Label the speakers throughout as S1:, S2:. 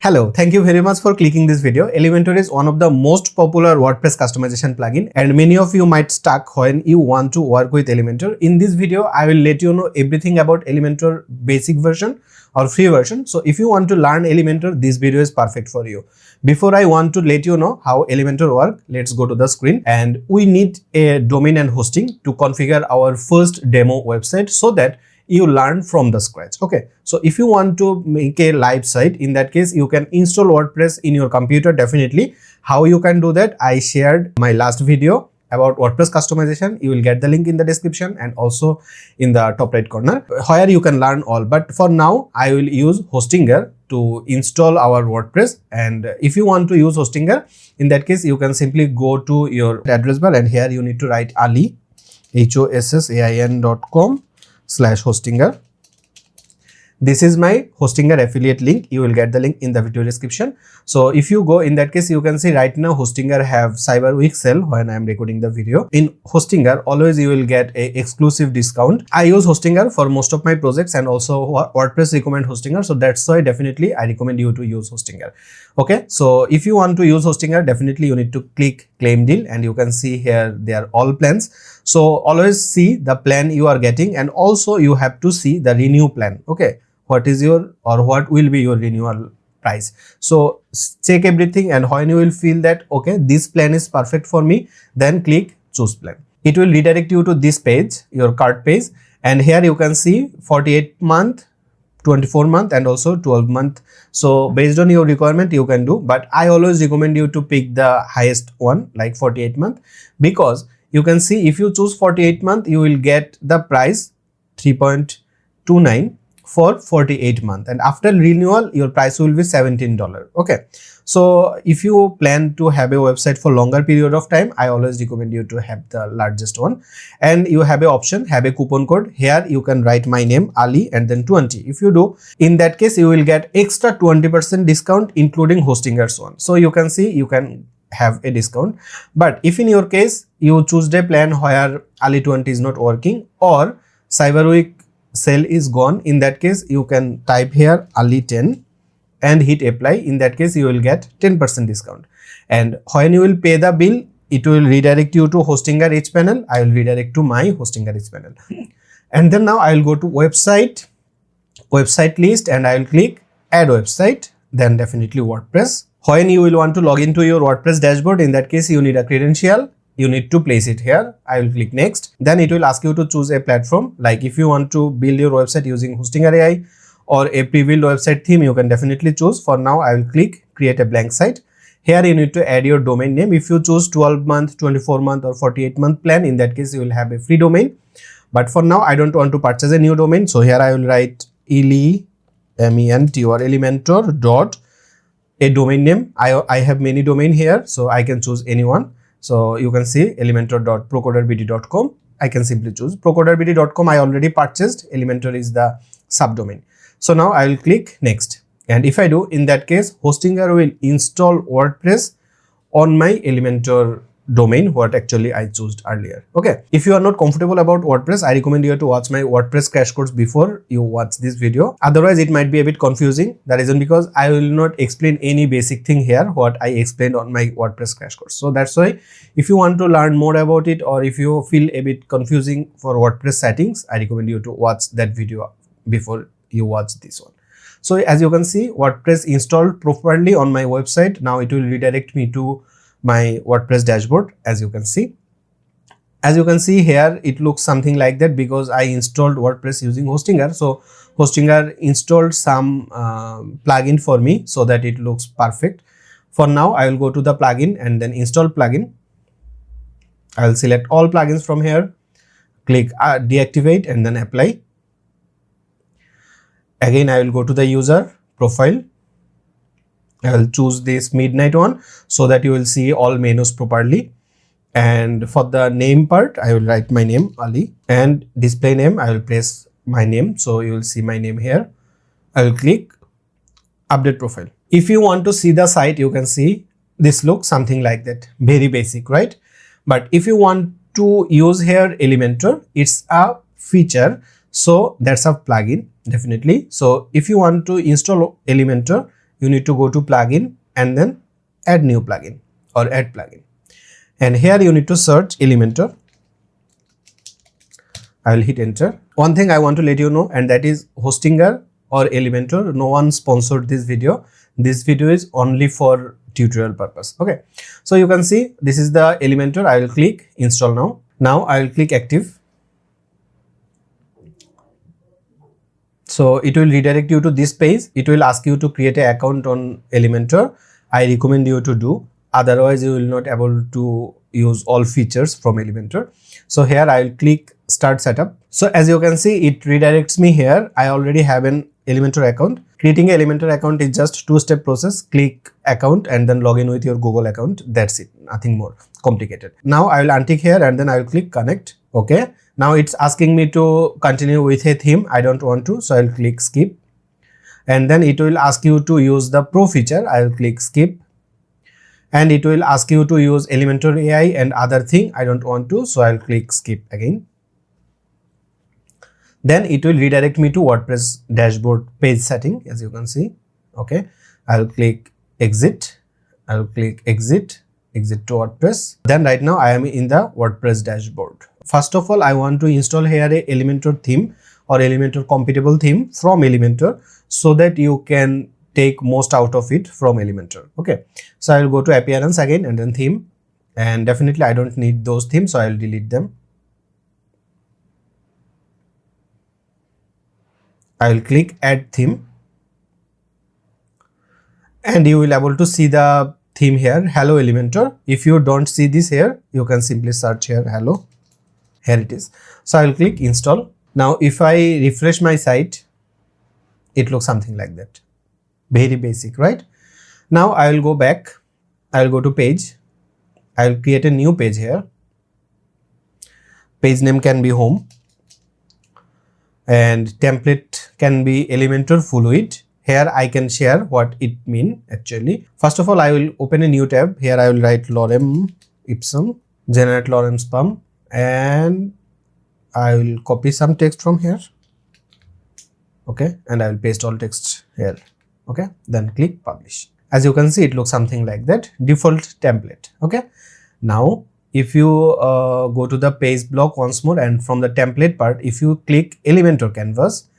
S1: Hello, thank you very much for clicking this video. Elementor is one of the most popular WordPress customization plugin and many of you might stuck when you want to work with Elementor. In this video, I will let you know everything about Elementor basic version or free version. So if you want to learn Elementor, this video is perfect for you. Before I want to let you know how Elementor works, let's go to the screen and we need a domain and hosting to configure our first demo website so that you learn from the scratch. Okay, so if you want to make a live site, in that case you can install WordPress in your computer. Definitely how you can do that, I shared my last video about WordPress customization. You will get the link in the description and also in the top right corner where you can learn all. But for now I will use Hostinger to install our WordPress. And if you want to use Hostinger, in that case you can simply go to your address bar and here you need to write Ali hossain.com/Hostinger. This is my Hostinger affiliate link. You will get the link in the video description. So if you go, in that case you can see right now Hostinger have Cyber Week sale when I am recording the video. In Hostinger always you will get a exclusive discount. I use Hostinger for most of my projects and also WordPress recommend Hostinger, so that's why definitely I recommend you to use Hostinger. Okay, so if you want to use Hostinger, definitely you need to click claim deal and you can see here they are all plans. So always see the plan you are getting and also you have to see the renew plan. Okay, what is your or what will be your renewal price. So check everything and when you will feel that okay, this plan is perfect for me, then click choose plan. It will redirect you to this page, your cart page, and here you can see 48 month, 24 month and also 12 month. So based on your requirement you can do, but I always recommend you to pick the highest one like 48 month, because you can see if you choose 48 month you will get the price 3.29 for 48 month, and after renewal your price will be $17. Okay, so if you plan to have a website for longer period of time, I always recommend you to have the largest one. And you have a option, have a coupon code. Here you can write my name Ali and then 20. If you do, in that case you will get extra 20% discount including Hostinger's one. So you can see you can have a discount. But if in your case you choose a plan where Ali 20 is not working or Cyber Week sale is gone, in that case you can type here Ali 10 and hit apply. In that case you will get 10% discount, and when you will pay the bill it will redirect you to Hostinger H panel. I will redirect to my Hostinger H panel and then now I will go to website list and I will click add website, then definitely WordPress. When you will want to log into your WordPress dashboard, in that case you need a credential. You need to place it here. I will click next. Then it will ask you to choose a platform. Like if you want to build your website using Hostinger AI or a pre-built website theme, you can definitely choose. For now, I will click create a blank site. Here you need to add your domain name. If you choose 12 month, 24 month or 48 month plan, in that case you will have a free domain. But for now, I don't want to purchase a new domain. So here I will write Elementor dot a domain name. I have many domain here, so I can choose anyone. So you can see elementor.procoderbd.com. I can simply choose procoderbd.com. I already purchased. Elementor is the subdomain. So now I will click next. And if I do, in that case, Hostinger will install WordPress on my Elementor domain, what actually I chose earlier. Okay, if you are not comfortable about WordPress, I recommend you to watch my WordPress crash course before you watch this video. Otherwise it might be a bit confusing. The reason because I will not explain any basic thing here what I explained on my WordPress crash course. So that's why if you want to learn more about it or if you feel a bit confusing for WordPress settings, I recommend you to watch that video before you watch this one. So as you can see, WordPress installed properly on my website. Now it will redirect me to my WordPress dashboard. As you can see here, it looks something like that because I installed WordPress using Hostinger. So Hostinger installed some plugin for me so that it looks perfect. For now I will go to the plugin and then install plugin. I will select all plugins from here, click deactivate and then apply. Again I will go to the user profile. I will choose this midnight one so that you will see all menus properly. And for the name part, I will write my name Ali, and display name I will press my name, so you will see my name here. I will click update profile. If you want to see the site, you can see this looks something like that, very basic, right? But if you want to use here Elementor, it's a feature, so that's a plugin definitely. So if you want to install Elementor, you need to go to plugin and then add new plugin or add plugin. And here you need to search Elementor. I will hit enter. One thing I want to let you know, and that is Hostinger or Elementor, no one sponsored this video. This video is only for tutorial purpose. Okay, so you can see this is the Elementor. I will click install now. Now I will click active. So it will redirect you to this page. It will ask you to create an account on Elementor. I recommend you to do, otherwise you will not able to use all features from Elementor. So here I will click start setup. So as you can see, it redirects me here. I already have an Elementor account. Creating an Elementor account is just two-step process. Click account and then log in with your Google account. That's it, nothing more complicated. Now I will untick here and then I will click connect. Okay, now it's asking me to continue with a theme. I don't want to, so I will click skip. And then it will ask you to use the pro feature. I will click skip. And it will ask you to use Elementor AI and other thing. I don't want to, so I'll click skip again. Then it will redirect me to WordPress dashboard page setting, as you can see. Okay, I'll click exit. I'll click exit to WordPress. Then right now I am in the WordPress dashboard. First of all, I want to install here a Elementor theme or Elementor compatible theme from Elementor, so that you can take most out of it from Elementor. Okay, so I will go to appearance again and then theme, and definitely I don't need those themes, so I will delete them. I will click add theme, and you will able to see the theme here, hello Elementor. If you don't see this here, you can simply search here hello. Here it is. So I will click install. Now if I refresh my site, it looks something like that. Very basic, right? Now I will go back. I will go to page. I will create a new page here. Page name can be home, and template can be Elementor Fluid. Here I can share what it means actually. First of all, I will open a new tab. Here I will write lorem ipsum, generate lorem spam, and I will copy some text from here. Okay, and I will paste all text here. Okay, then click publish. As you can see, it looks something like that, default template. Okay, now if you go to the page block once more, and from the template part, if you click Elementor canvas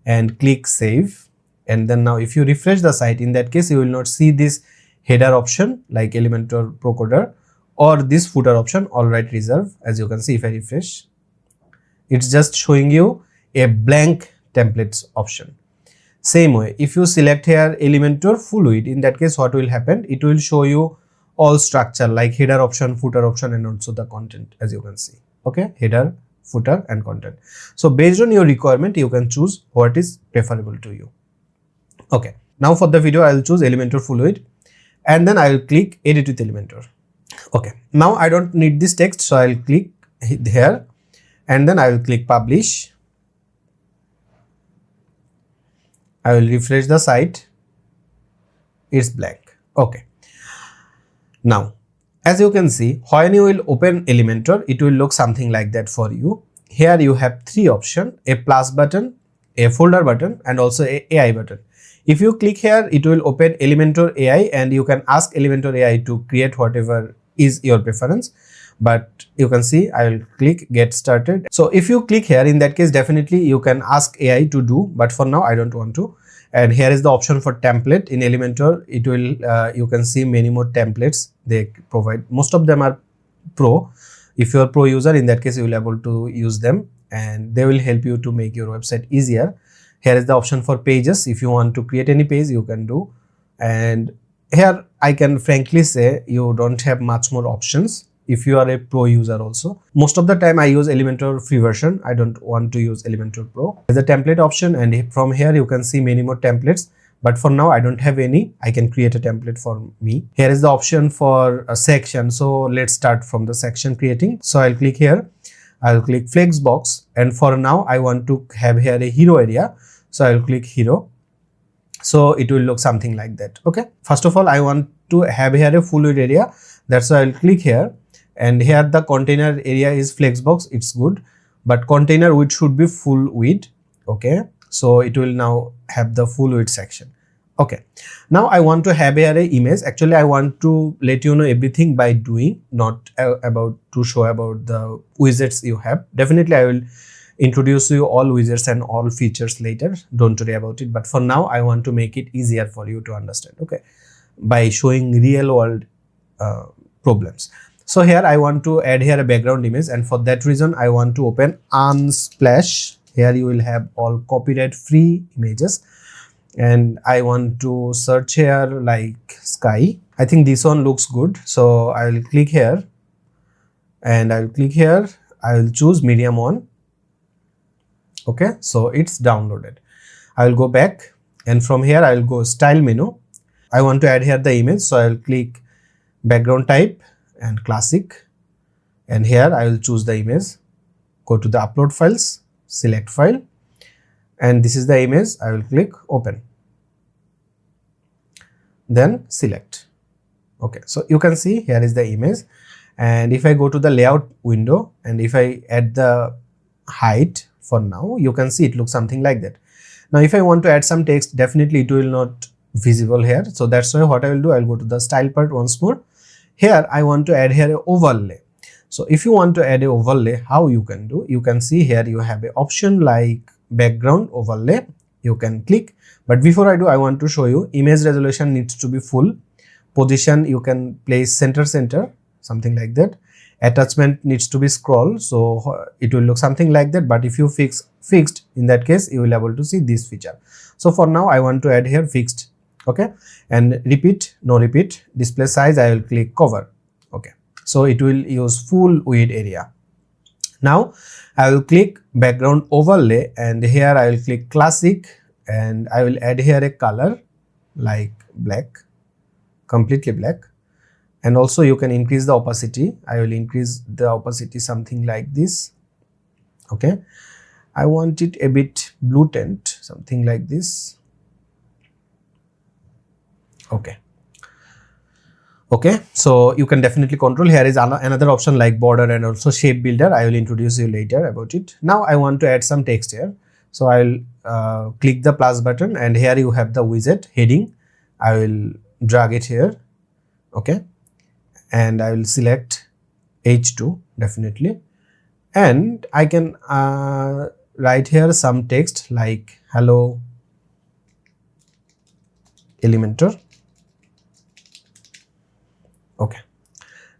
S1: and click save, and then now if you refresh the site, in that case you will not see this header option like Elementor Pro Coder or this footer option all right reserve. As you can see, if I refresh, it's just showing you a blank templates option. Same way, if you select here Elementor Fluid, in that case what will happen, it will show you all structure like header option, footer option, and also the content, as you can see. Okay, header, footer, and content. So based on your requirement, you can choose what is preferable to you. Okay, now for the video I will choose Elementor Fluid, and then I will click edit with Elementor. Okay, now I don't need this text, so I will click here and then I will click publish. I will refresh the site. It's blank. Okay. Now, as you can see, when you will open Elementor, it will look something like that for you. Here you have three options: a plus button, a folder button, and also a AI button. If you click here, it will open Elementor AI, and you can ask Elementor AI to create whatever is your preference. But you can see I will click get started. So if you click here, in that case definitely you can ask AI to do, but for now I don't want to. And here is the option for template. In Elementor, it will you can see many more templates they provide. Most of them are pro. If you are pro user, in that case you will be able to use them, and they will help you to make your website easier. Here is the option for pages. If you want to create any page, you can do. And here I can frankly say you don't have much more options if you are a pro user also. Most of the time I use Elementor free version. I don't want to use Elementor Pro. There's a template option, and from here you can see many more templates. But for now I don't have any. I can create a template for me. Here is the option for a section. So let's start from the section creating. So I'll click here. I'll click Flexbox, and for now I want to have here a hero area. So I'll click hero. So it will look something like that. Okay. First of all, I want to have here a fluid area. That's why I'll click here. And here the container area is Flexbox. It's good. But container width should be full width. Okay. So it will now have the full width section. Okay, now I want to have here a image. Actually, I want to let you know everything by doing, not about to show about the widgets you have. Definitely, I will introduce you all widgets and all features later. Don't worry about it. But for now, I want to make it easier for you to understand. Okay, by showing real world problems. So here I want to add here a background image, and for that reason I want to open Unsplash. Here you will have all copyright free images, and I want to search here like sky. I think this one looks good, so I will click here and I will click here. I will choose medium one. Okay, so it's downloaded. I will go back, and from here I will go style menu. I want to add here the image, so I will click background type and classic, and here I will choose the image. Go to the upload files, select file, and this is the image. I will click open, then select. Okay, so you can see here is the image, and if I go to the layout window and if I add the height, for now you can see it looks something like that. Now if I want to add some text, definitely it will not visible here, so that's why what I will do, I will go to the style part once more. Here I want to add here a overlay. So if you want to add a overlay, how you can do, you can see here you have a option like background overlay. You can click, but before I do, I want to show you image resolution needs to be full. Position you can place center, something like that. Attachment needs to be scroll, so it will look something like that. But if you fixed, in that case you will be able to see this feature. So for now I want to add here fixed. Okay, and repeat, no repeat. Display size, I will click cover. Okay, so it will use full width area. Now I will click background overlay, and here I will click classic, and I will add here a color like black, completely black. And also you can increase the opacity. I will increase the opacity something like this. Okay, I want it a bit blue tint, something like this. Okay, so you can definitely control. Here is another option like border and also shape builder. I will introduce you later about it. Now I want to add some text here, so I will click the plus button, and here you have the widget heading. I will drag it here. Okay, and I will select H2 definitely, and I can write here some text like hello Elementor. Okay,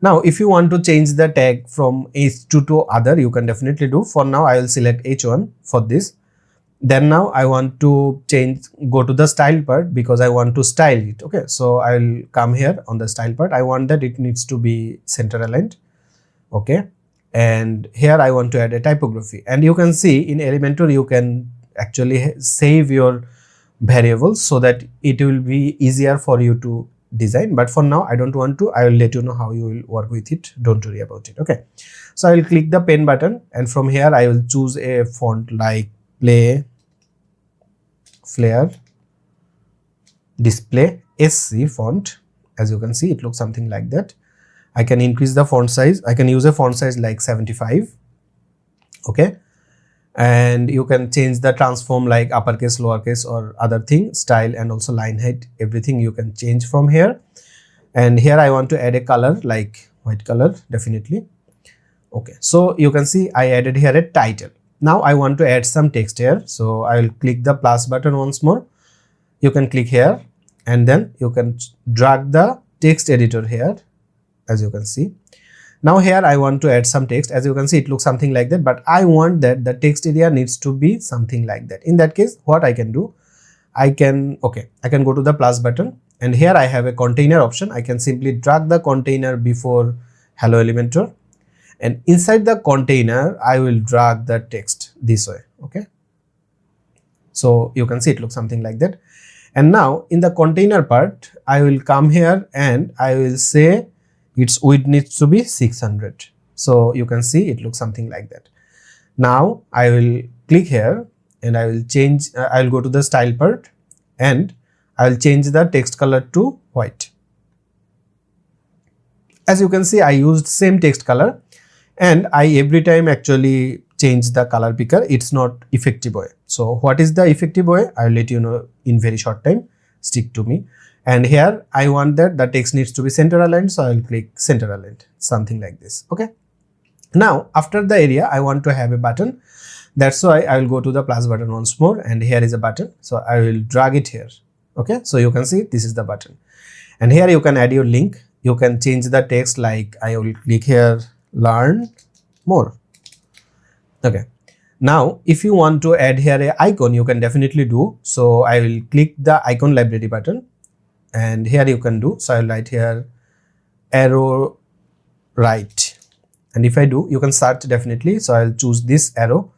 S1: now if you want to change the tag from H2 to other, you can definitely do. For now I will select H1 for this. Then now I want to go to the style part because I want to style it. Okay, so I will come here on the style part. I want that it needs to be center aligned. Okay, and here I want to add a typography, and you can see in Elementor you can actually save your variables so that it will be easier for you to design. But for now I don't want to. I will let you know how you will work with it. Don't worry about it. Okay, so I will click the pen button, and from here I will choose a font like Flare Display SC font. As you can see, it looks something like that. I can increase the font size. I can use a font size like 75. Okay, and you can change the transform like uppercase, lowercase, or other thing, style, and also line height. Everything you can change from here. And here I want to add a color like white color, definitely. Okay, so you can see I added here a title. Now I want to add some text here, so I will click the plus button once more. You can click here, and then you can drag the text editor here, as you can see. Now here I want to add some text. As you can see, it looks something like that, but I want that the text area needs to be something like that. In that case, what I can do, I can go to the plus button, and here I have a container option. I can simply drag the container before hello Elementor, and inside the container I will drag the text this way. Okay, so you can see it looks something like that. And now in the container part, I will come here and I will say its width needs to be 600. So you can see it looks something like that. Now I will click here and I will change, I will go to the style part and I will change the text color to white. As you can see, I used same text color, and I every time actually change the color picker. It's not effective way. So what is the effective way? I'll let you know in very short time. stick to me. And here I want that the text needs to be center aligned, so I'll click center aligned, something like this. Okay. Now after the area I want to have a button. That's why I will go to the plus button once more, and here is a button. So I will drag it here. Okay. So you can see this is the button, and here you can add your link. You can change the text, like I will click here, learn more. Okay. Now if you want to add here a icon, you can definitely do. So I will click the icon library button, and here you can do. So I'll write here arrow right, and if I do, you can search definitely. So I'll choose this arrow,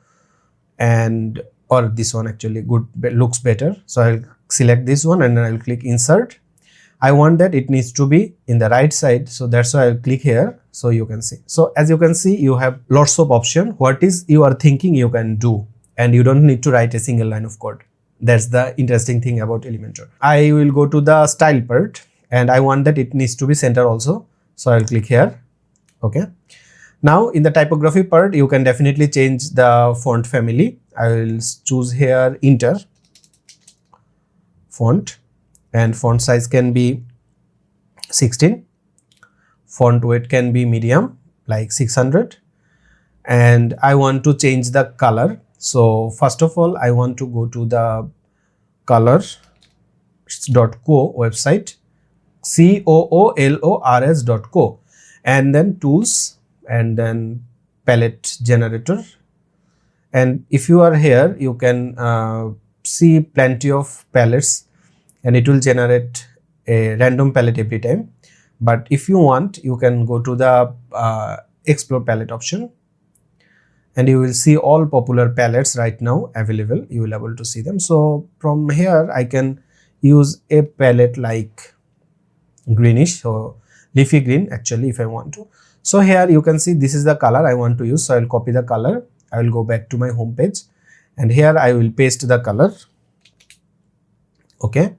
S1: and or this one actually good looks better. So I'll select this one and then I'll click insert. I want that it needs to be in the right side, so that's why I'll click here. So you can see. So as you can see, you have lots of options. What is you are thinking you can do, and you don't need to write a single line of code. That's the interesting thing about Elementor. I will go to the style part, and I want that it needs to be center also. So I'll click here. Okay. Now in the typography part, you can definitely change the font family. I will choose here Inter font, and font size can be 16. Font weight can be medium, like 600. And I want to change the color. So first of all, I want to go to the colors.co website, coolors.co, and then tools, and then palette generator. And if you are here, you can see plenty of palettes, and it will generate a random palette every time. But if you want, you can go to the explore palette option, and you will see all popular palettes right now available. You will able to see them. So from here I can use a palette like greenish, so leafy green actually if I want to. So here you can see this is the color I want to use. So I will copy the color. I will go back to my home page, and here I will paste the color. Okay.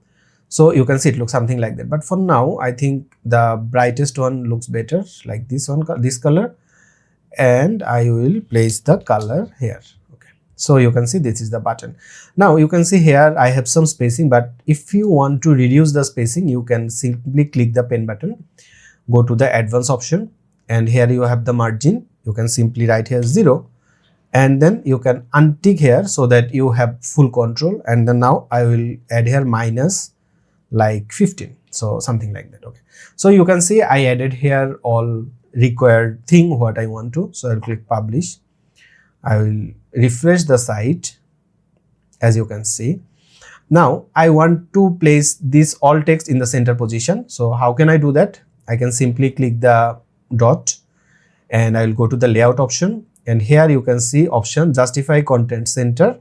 S1: So you can see it looks something like that. But for now, I think the brightest one looks better, like this one, this color. And I will place the color here. Okay. So you can see this is the button. Now you can see here I have some spacing, but if you want to reduce the spacing, you can simply click the pen button, go to the advanced option, and here you have the margin. You can simply write here 0, and then you can untick here so that you have full control. And then now I will add here minus like 15, so something like that. Okay. So you can see I added here all required thing what I want to. So I'll click publish. I will refresh the site. As you can see, now I want to place this alt text in the center position. So how can I do that? I can simply click the dot, and I will go to the layout option, and here you can see option justify content center,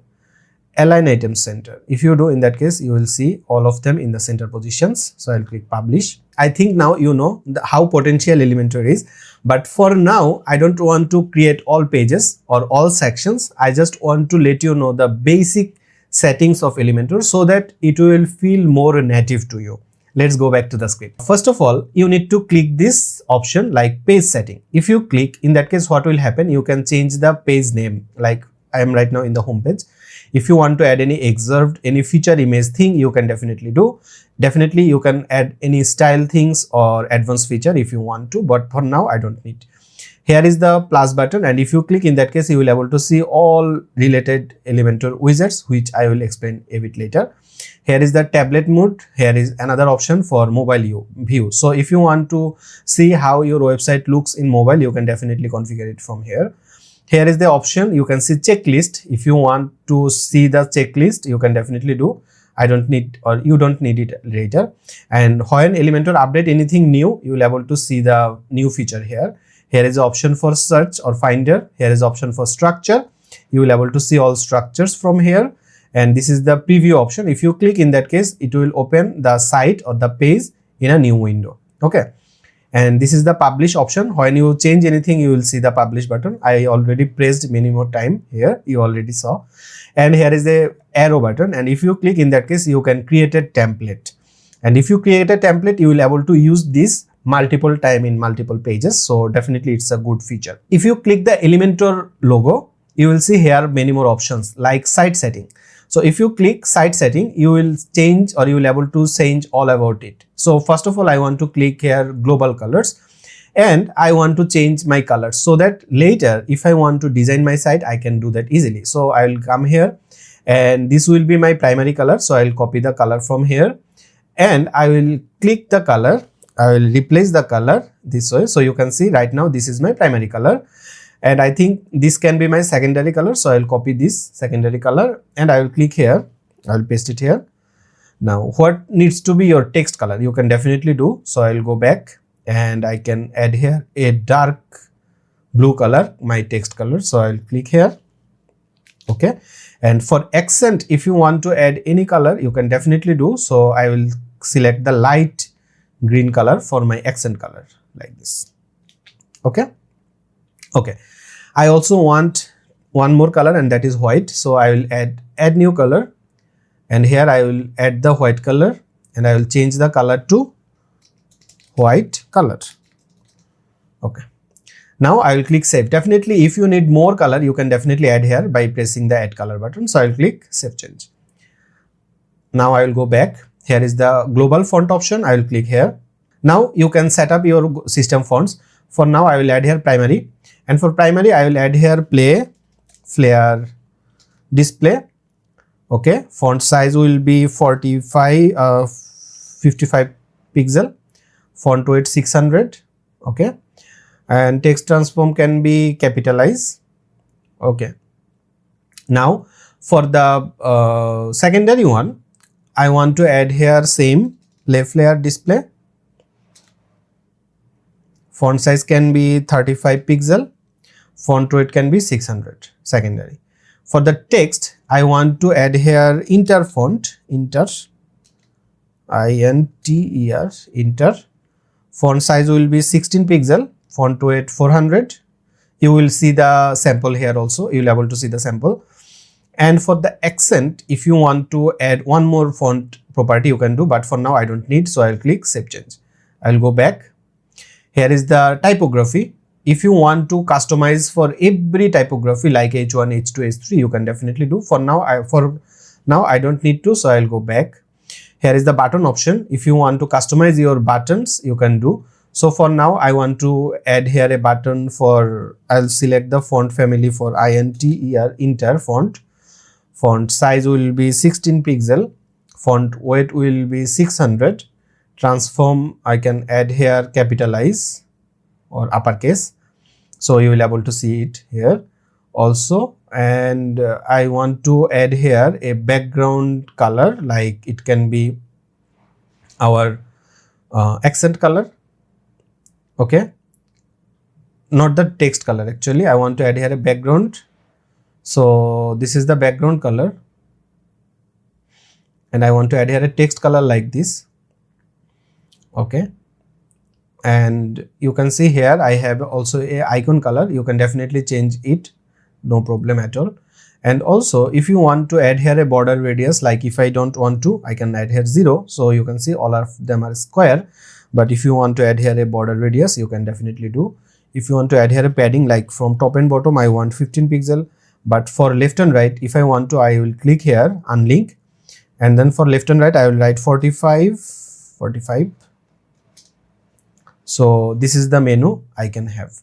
S1: align item center. If you do, in that case you will see all of them in the center positions. So I'll click publish. I think now you know how potential Elementor is, but for now I don't want to create all pages or all sections. I just want to let you know the basic settings of Elementor so that it will feel more native to you. Let's go back to the script. First of all, you need to click this option like page setting. If you click, in that case what will happen, you can change the page name. Like I am right now in the home page. If you want to add any excerpt, any feature image thing, you can definitely do. Definitely you can add any style things or advanced feature if you want to, but for now I don't need. Here is the plus button, and if you click, in that case you will able to see all related Elementor widgets, which I will explain a bit later. Here is the tablet mode. Here is another option for mobile view. So if you want to see how your website looks in mobile, you can definitely configure it from here. Here is the option, you can see checklist. If you want to see the checklist, you can definitely do. I don't need, or you don't need it later. And when Elementor update anything new, you will able to see the new feature here. Here is the option for search or finder. Here is the option for structure. You will able to see all structures from here. And this is the preview option. If you click, in that case, it will open the site or the page in a new window. Okay. And this is the publish option. When you change anything, you will see the publish button. I already pressed many more time here. You already saw. And here is the arrow button. And if you click, in that case, you can create a template. And if you create a template, you will able to use this multiple time in multiple pages. So definitely it's a good feature. If you click the Elementor logo, you will see here many more options like site setting. So if you click site setting, you will change, or you will able to change all about it. So first of all, I want to click here global colors, and I want to change my colors so that later if I want to design my site, I can do that easily. So I will come here, and this will be my primary color. So I will copy the color from here, and I will click the color. I will replace the color this way. So you can see right now this is my primary color, and I think this can be my secondary color. So I will copy this secondary color, and I will click here. I will paste it here. Now what needs to be your text color? You can definitely do. So I will go back, and I can add here a dark blue color, my text color. So I will click here. Okay. And for accent, if you want to add any color, you can definitely do. So I will select the light green color for my accent color like this. Okay. Okay. I also want one more color, and that is white. So I will add new color, and here I will add the white color, and I will change the color to white color. Okay. Now I will click save. Definitely if you need more color, you can definitely add here by pressing the add color button. So I will click save change. Now I will go back. Here is the global font option. I will click here. Now you can set up your system fonts. For now I will add here primary, and for primary I will add here play, flare, display. Okay. Font size will be 55 pixel. Font weight 600. Okay. And text transform can be capitalized. Okay. Now for the secondary one, I want to add here same play, flare, display. Font size can be 35 pixel. Font weight can be 600 secondary. For the text, I want to add here inter font, inter, I-N-T-E-R, inter. Font size will be 16 pixel. Font weight 400. You will see the sample here also. You will able to see the sample. And for the accent, if you want to add one more font property, you can do, but for now I don't need. So I'll click save change. I'll go back. Here is the typography. If you want to customize for every typography like H1, H2, H3, you can definitely do. For now I don't need to. So I'll go back. Here is the button option. If you want to customize your buttons, you can do. So for now I want to add here a button for, I'll select the font family for INTER, inter font. Font size will be 16 pixel. Font weight will be 600. Transform, I can add here capitalize or uppercase. So you will able to see it here also. And I want to add here a background color, like it can be our accent color. Okay. Not the text color actually. I want to add here a background. So this is the background color. And I want to add here a text color like this. Okay. And you can see here I have also a icon color. You can definitely change it. No problem at all. And also if you want to add here a border radius, like if I don't want to, I can add here 0. So you can see all of them are square. But if you want to add here a border radius, you can definitely do. If you want to add here a padding, like from top and bottom, I want 15 pixel. But for left and right, if I want to, I will click here, unlink. And then for left and right, I will write 45. So this is the menu I can have.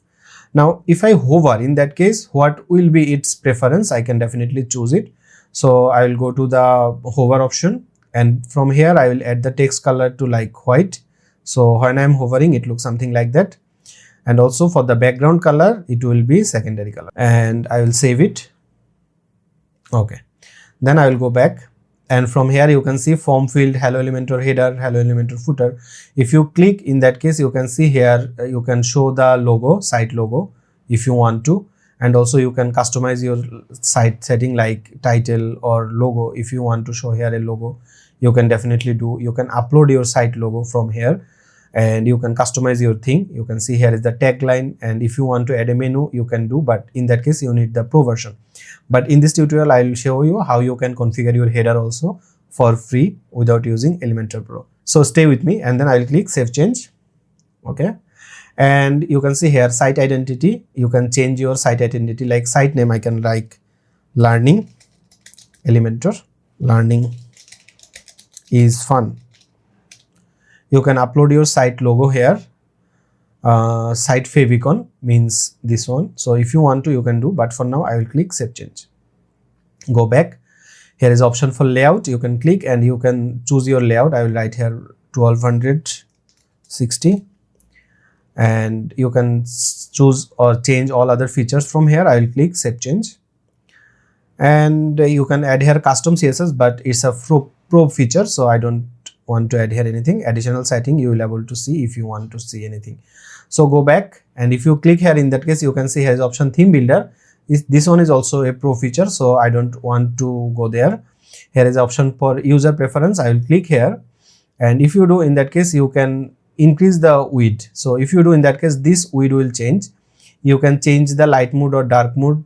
S1: Now, if I hover, in that case, what will be its preference? I can definitely choose it. So I will go to the hover option, and from here I will add the text color to like white. So when I am hovering, it looks something like that. And also for the background color, it will be secondary color, and I will save it. Okay. Then I will go back, and from here you can see form field, hello Elementor header, hello Elementor footer. If you click, in that case, you can see here, you can show the logo, site logo if you want to. And also you can customize your site setting like title or logo. If you want to show here a logo, you can definitely do. You can upload your site logo from here, and you can customize your thing. You can see here is the tagline, and if you want to add a menu, you can do, but in that case you need the pro version. But in this tutorial I will show you how you can configure your header also for free without using Elementor Pro. So stay with me, and then I will click save change. Okay. And you can see here site identity. You can change your site identity, like site name I can like learning Elementor. learning is fun. You can upload your site logo here. Site favicon means this one. So if you want to, you can do, but for now I will click save change. Go back. Here is option for layout. You can click and you can choose your layout. I will write here 1260, and you can choose or change all other features from here. I will click save change, and you can add here custom CSS, but it's a pro feature, so I don't want to add here anything. Additional setting you will be able to see if you want to see anything. So go back, and if you click here, in that case you can see here is option theme builder. This one is also a pro feature, so I don't want to go there. Here is option for user preference. I will click here, and if you do, in that case you can increase the width. So if you do, in that case this width will change. You can change the light mode or dark mode.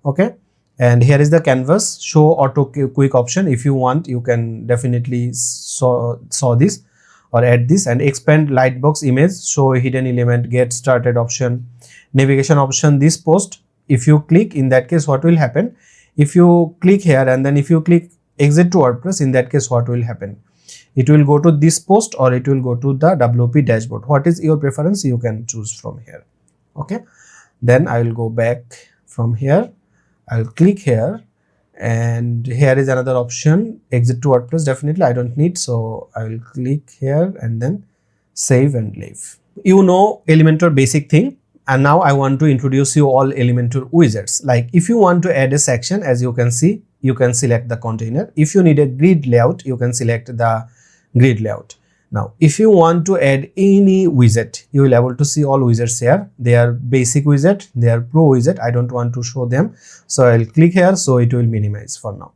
S1: Okay, and here is the canvas show auto quick option. If you want, you can definitely saw this or add this, and expand lightbox image, show hidden element, get started option, navigation option, this post. If you click, in that case what will happen, if you click here and then if you click exit to WordPress, in that case what will happen, it will go to this post or it will go to the WP dashboard. What is your preference, you can choose from here. Okay, then I will go back from here. I will click here, and here is another option, exit to WordPress. Definitely I don't need, so I will click here and then save and leave. You know Elementor basic thing, and now I want to introduce you all Elementor widgets. Like if you want to add a section, as you can see, you can select the container. If you need a grid layout, you can select the grid layout. Now if you want to add any widget, you will be able to see all widgets here. They are basic widget, they are pro widget. I don't want to show them, so I will click here, so it will minimize for now.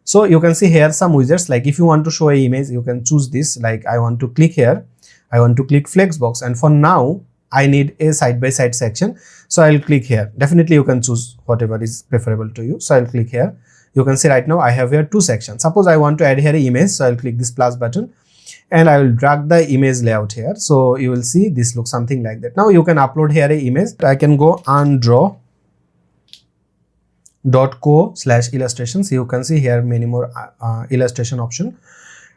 S1: So you can see here some widgets. Like if you want to show an image, you can choose this. Like I want to click here, I want to click flexbox, and for now I need a side-by-side section, so I will click here. Definitely you can choose whatever is preferable to you. So I will click here. You can see right now I have here two sections. Suppose I want to add here an image, so I will click this plus button and I will drag the image layout here. So you will see this looks something like that. Now you can upload here an image. I can go undraw.co/illustrations. You can see here many more illustration option,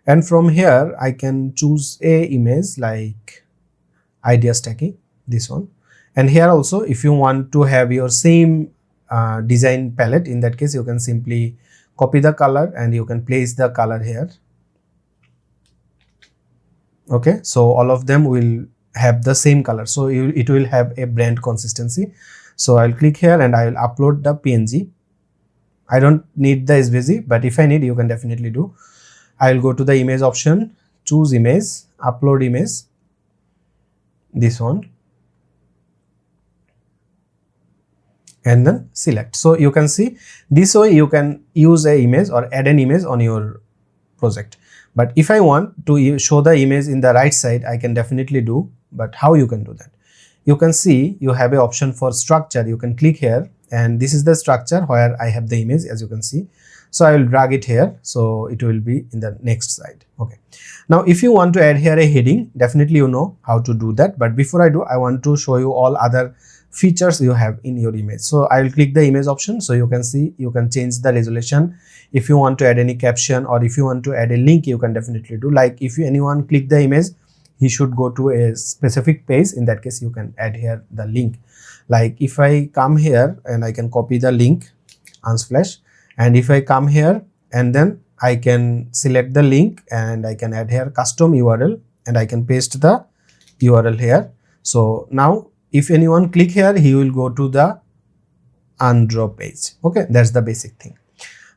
S1: and from here I can choose a image like idea stacking, this one. And here also, if you want to have your same design palette, in that case you can simply copy the color and you can place the color here. Okay, so all of them will have the same color, so it will have a brand consistency. So I'll click here and I will upload the PNG. I don't need the SVG, but if I need, you can definitely do. I will go to the image option, choose image, upload image, this one, and then select. So you can see this way you can use a image or add an image on your project. But if I want to show the image in the right side, I can definitely do. But how you can do that? You can see you have an option for structure. You can click here, and this is the structure where I have the image, as you can see. So I will drag it here, so it will be in the next slide. Okay. Now if you want to add here a heading, definitely you know how to do that. But before I do, I want to show you all other features you have in your image. So I will click the image option, so you can see you can change the resolution. If you want to add any caption or if you want to add a link, you can definitely do. Like if anyone click the image, he should go to a specific page. In that case, you can add here the link. Like if I come here and I can copy the link, unsplash, and if I come here and then I can select the link and I can add here custom URL and I can paste the URL here. So now if anyone click here, he will go to the undraw page. Okay, that's the basic thing.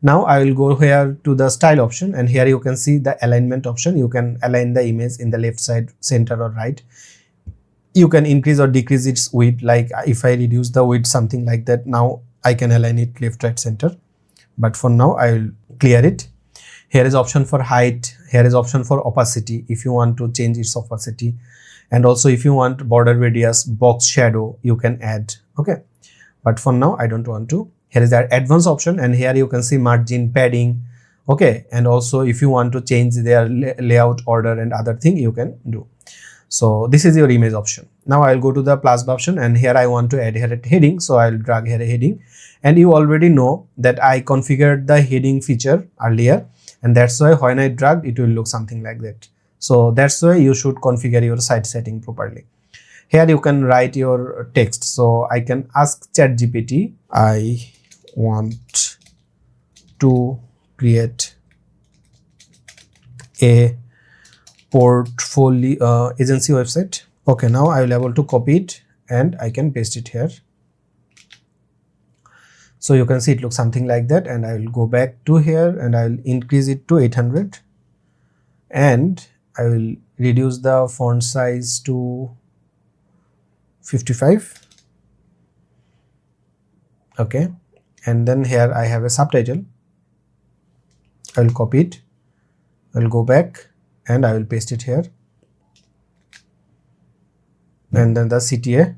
S1: Now I will go here to the style option, and here you can see the alignment option. You can align the image in the left side, center or right. You can increase or decrease its width. Like if I reduce the width, something like that, now I can align it left, right, center. But for now I will clear it. Here is option for height. Here is option for opacity, if you want to change its opacity. And also if you want border radius, box shadow, you can add. Okay, but for now I don't want to. Here is the advanced option, and here you can see margin, padding. Okay, and also if you want to change their layout order and other thing, you can do. So this is your image option. Now I'll go to the plus option, and here I want to add here a heading, so I'll drag here a heading. And you already know that I configured the heading feature earlier. and that's why when I dragged, it will look something like that. So that's why you should configure your site setting properly. Here you can write your text. So I can ask ChatGPT, I want to create a portfolio agency website. Okay, now I will be able to copy it and I can paste it here. So you can see it looks something like that, and I will go back to here and I will increase it to 800, and I will reduce the font size to 55. Okay, and then here I have a subtitle. I will copy it, I will go back and I will paste it here, and then the CTA,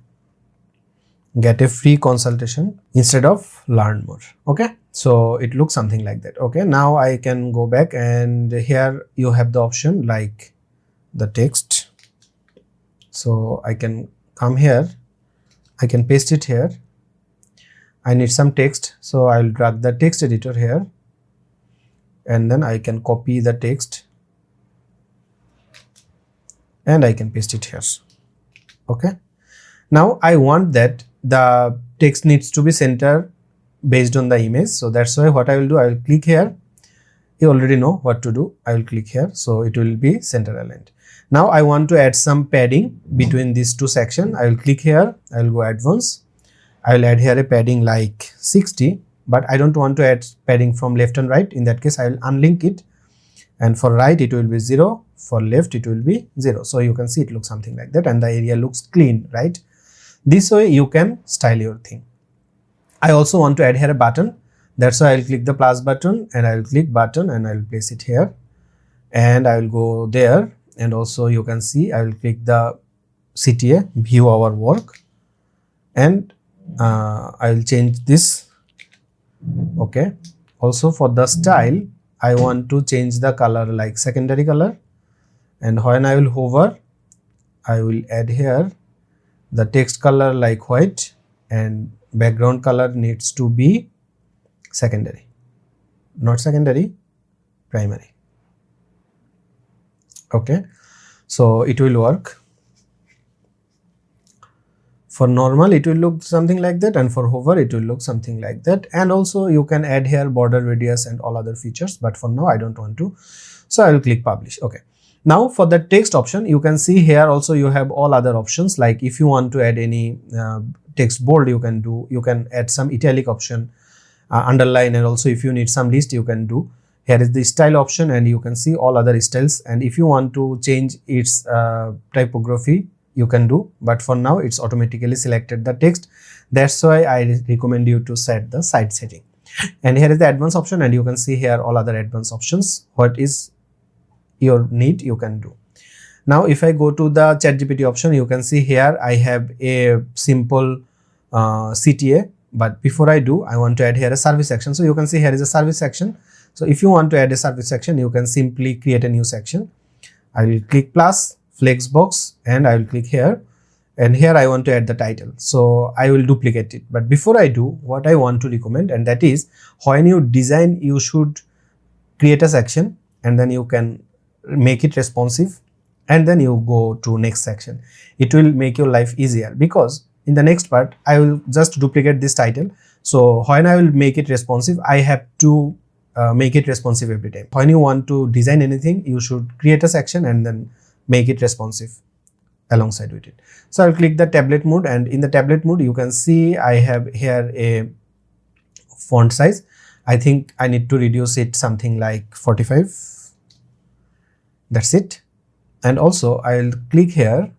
S1: get a free consultation instead of learn more. Okay, so it looks something like that. Okay, now I can go back, and here you have the option like the text. So I can come here, I can paste it here. I need some text, so I will drag the text editor here, and then I can copy the text and I can paste it here. Okay, now I want that the text needs to be centered based on the image. So that's why what I will do, I will click here. You already know what to do. I will click here, so it will be center aligned. Now I want to add some padding between these two sections. I will click here, I will go advanced. I will add here a padding like 60, but I don't want to add padding from left and right. In that case, I will unlink it, and for right it will be 0, for left it will be 0. So you can see it looks something like that, and the area looks clean, right? This way you can style your thing. I also want to add here a button. That's why I will click the plus button and I will click button and I will place it here, and I will go there, and also you can see I will click the CTA, view our work, and I will change this. Okay, also for the style I want to change the color like secondary color, and when I will hover, I will add here the text color like white, and background color needs to be secondary, not secondary, primary. Okay, so it will work. For normal it will look something like that, and for hover it will look something like that, and also you can add here border radius and all other features, but for now I don't want to, so I will click publish. Okay, now for the text option, you can see here also you have all other options. Like if you want to add any text bold, you can do, you can add some italic option, underline, and also if you need some list you can do. Here is the style option, and you can see all other styles, and if you want to change its typography you can do, but for now it's automatically selected the text. That's why I recommend you to set the site setting. And here is the advanced option, and you can see here all other advanced options. What is your need you can do. Now if I go to the ChatGPT option, you can see here I have a simple CTA, but before I do, I want to add here a service section. So you can see here is a service section. So if you want to add a service section, you can simply create a new section. I will click plus flexbox and I will click here, and here I want to add the title. So I will duplicate it, but before I do, what I want to recommend, and that is when you design, you should create a section and then you can make it responsive, and then you go to next section. It will make your life easier, because in the next part I will just duplicate this title. So when I will make it responsive, I have to make it responsive every time. When you want to design anything, you should create a section and then make it responsive alongside with it. So I'll click the tablet mode, and in the tablet mode you can see I have here a font size. I think I need to reduce it something like 45. That's it. And also I'll click here,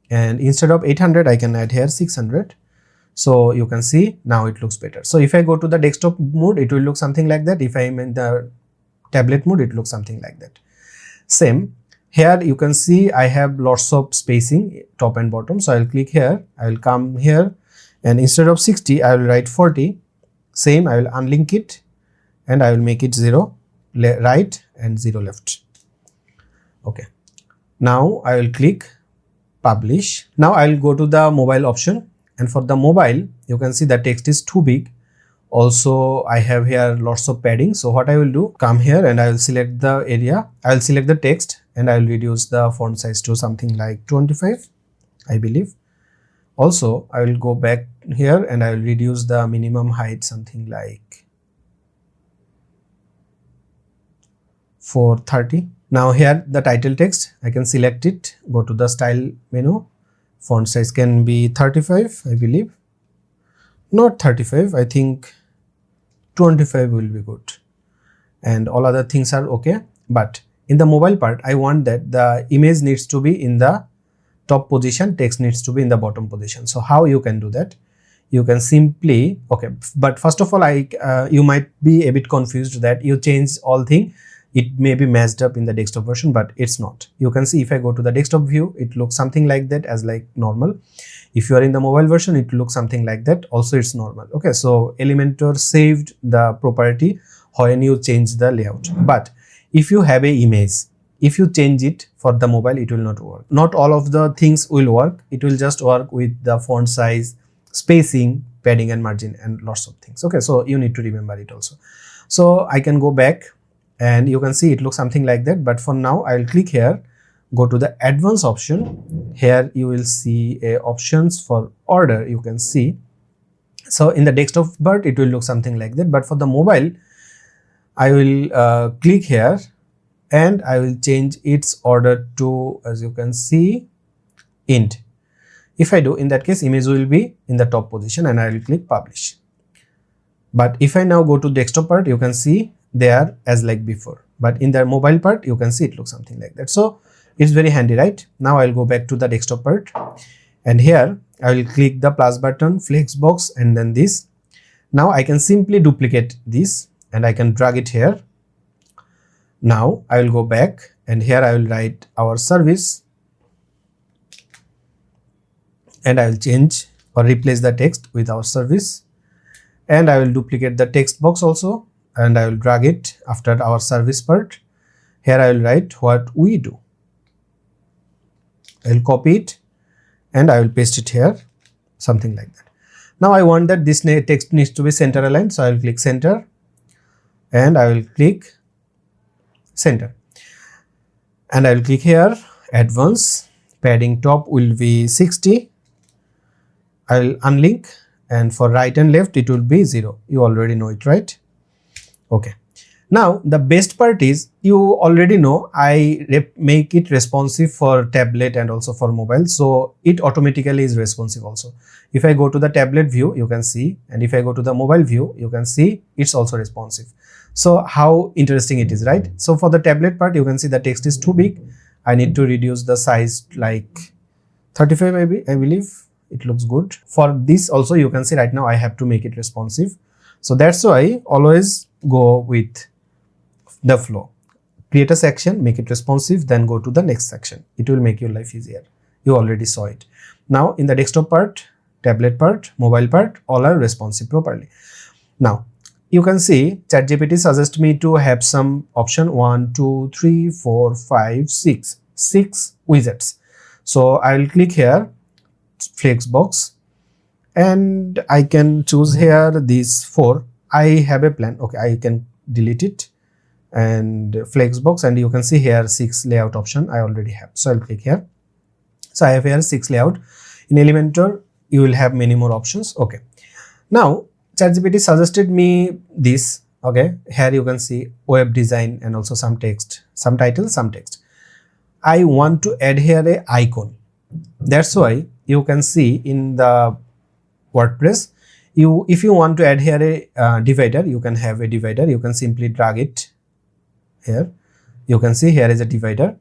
S1: and instead of 800 I can add here 600. So you can see now it looks better. So if I go to the desktop mode, it will look something like that. If I'm in the tablet mode, it looks something like that. Same. Here you can see I have lots of spacing top and bottom. So I'll click here, I will come here, and instead of 60 I will write 40. Same, I will unlink it and I will make it 0 right and 0 left. Okay, now I will click publish. Now I will go to the mobile option, and for the mobile you can see the text is too big. Also I have here lots of padding. So what I will do, come here and I will select the area, I will select the text and I will reduce the font size to something like 25, I believe. Also I will go back here and I will reduce the minimum height something like 430. Now here the title text, I can select it, go to the style menu, font size can be 35, I believe. Not 35, I think 25 will be good, and all other things are okay. But in the mobile part, I want that the image needs to be in the top position, text needs to be in the bottom position. So how you can do that? You can simply, okay, but first of all, you might be a bit confused that you change all thing, it may be messed up in the desktop version, but it's not. You can see if I go to the desktop view, it looks something like that as like normal. If you are in the mobile version, it looks something like that, also it's normal. Okay, so Elementor saved the property when you change the layout. But if you have a image, if you change it for the mobile, it will not work. Not all of the things will work, it will just work with the font size, spacing, padding and margin and lots of things. Okay, so you need to remember it also. So I can go back and you can see it looks something like that. But for now I will click here, go to the advanced option. Here you will see options for order, you can see. So in the desktop part it will look something like that, but for the mobile I will click here and I will change its order to, as you can see, int. If I do, in that case image will be in the top position and I will click publish. But if I now go to desktop part, you can see they are as like before, but in the mobile part you can see it looks something like that. So it's very handy, right? Now I'll go back to the desktop part and here I will click the plus button, flex box and then this. Now I can simply duplicate this and I can drag it here. Now I will go back and here I will write our service and I will change or replace the text with our service, and I will duplicate the text box also and I will drag it after our service part. Here I will write what we do. I will copy it and I will paste it here, something like that. Now I want that this text needs to be center aligned, so I will click center and I will click center and I will click here advanced, padding top will be 60. I will unlink and for right and left it will be 0. You already know it, right? Okay. Now the best part is, you already know I make it responsive for tablet and also for mobile, so it automatically is responsive also. If I go to the tablet view you can see, and if I go to the mobile view you can see it's also responsive. So how interesting it is, right? So for the tablet part you can see the text is too big, I need to reduce the size like 35 maybe, I believe it looks good. For this also you can see right now I have to make it responsive, so that's why always go with the flow. Create a section, make it responsive, then go to the next section. It will make your life easier. You already saw it. Now in the desktop part, tablet part, mobile part, all are responsive properly. Now you can see ChatGPT suggests me to have some option 1, 2, 3, 4, 5, 6 widgets. So I will click here flex box and I can choose here these 4. I have a plan. Okay, I can delete it and flex box, and you can see here 6 layout option I already have. So I'll click here. So I have here 6 layout. In Elementor you will have many more options. Okay. Now ChatGPT suggested me this. Okay, here you can see web design and also some text, some title, some text. I want to add here a icon. That's why you can see in the WordPress, if you want to add here a divider, you can have a divider. You can simply drag it here. You can see here is a divider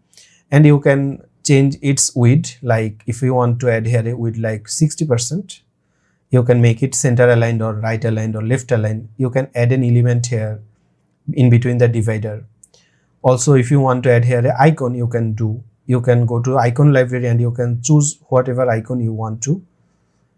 S1: and you can change its width. Like if you want to add here a width like 60%, you can make it center aligned or right aligned or left aligned. You can add an element here in between the divider. Also if you want to add here an icon, you can go to icon library and you can choose whatever icon you want to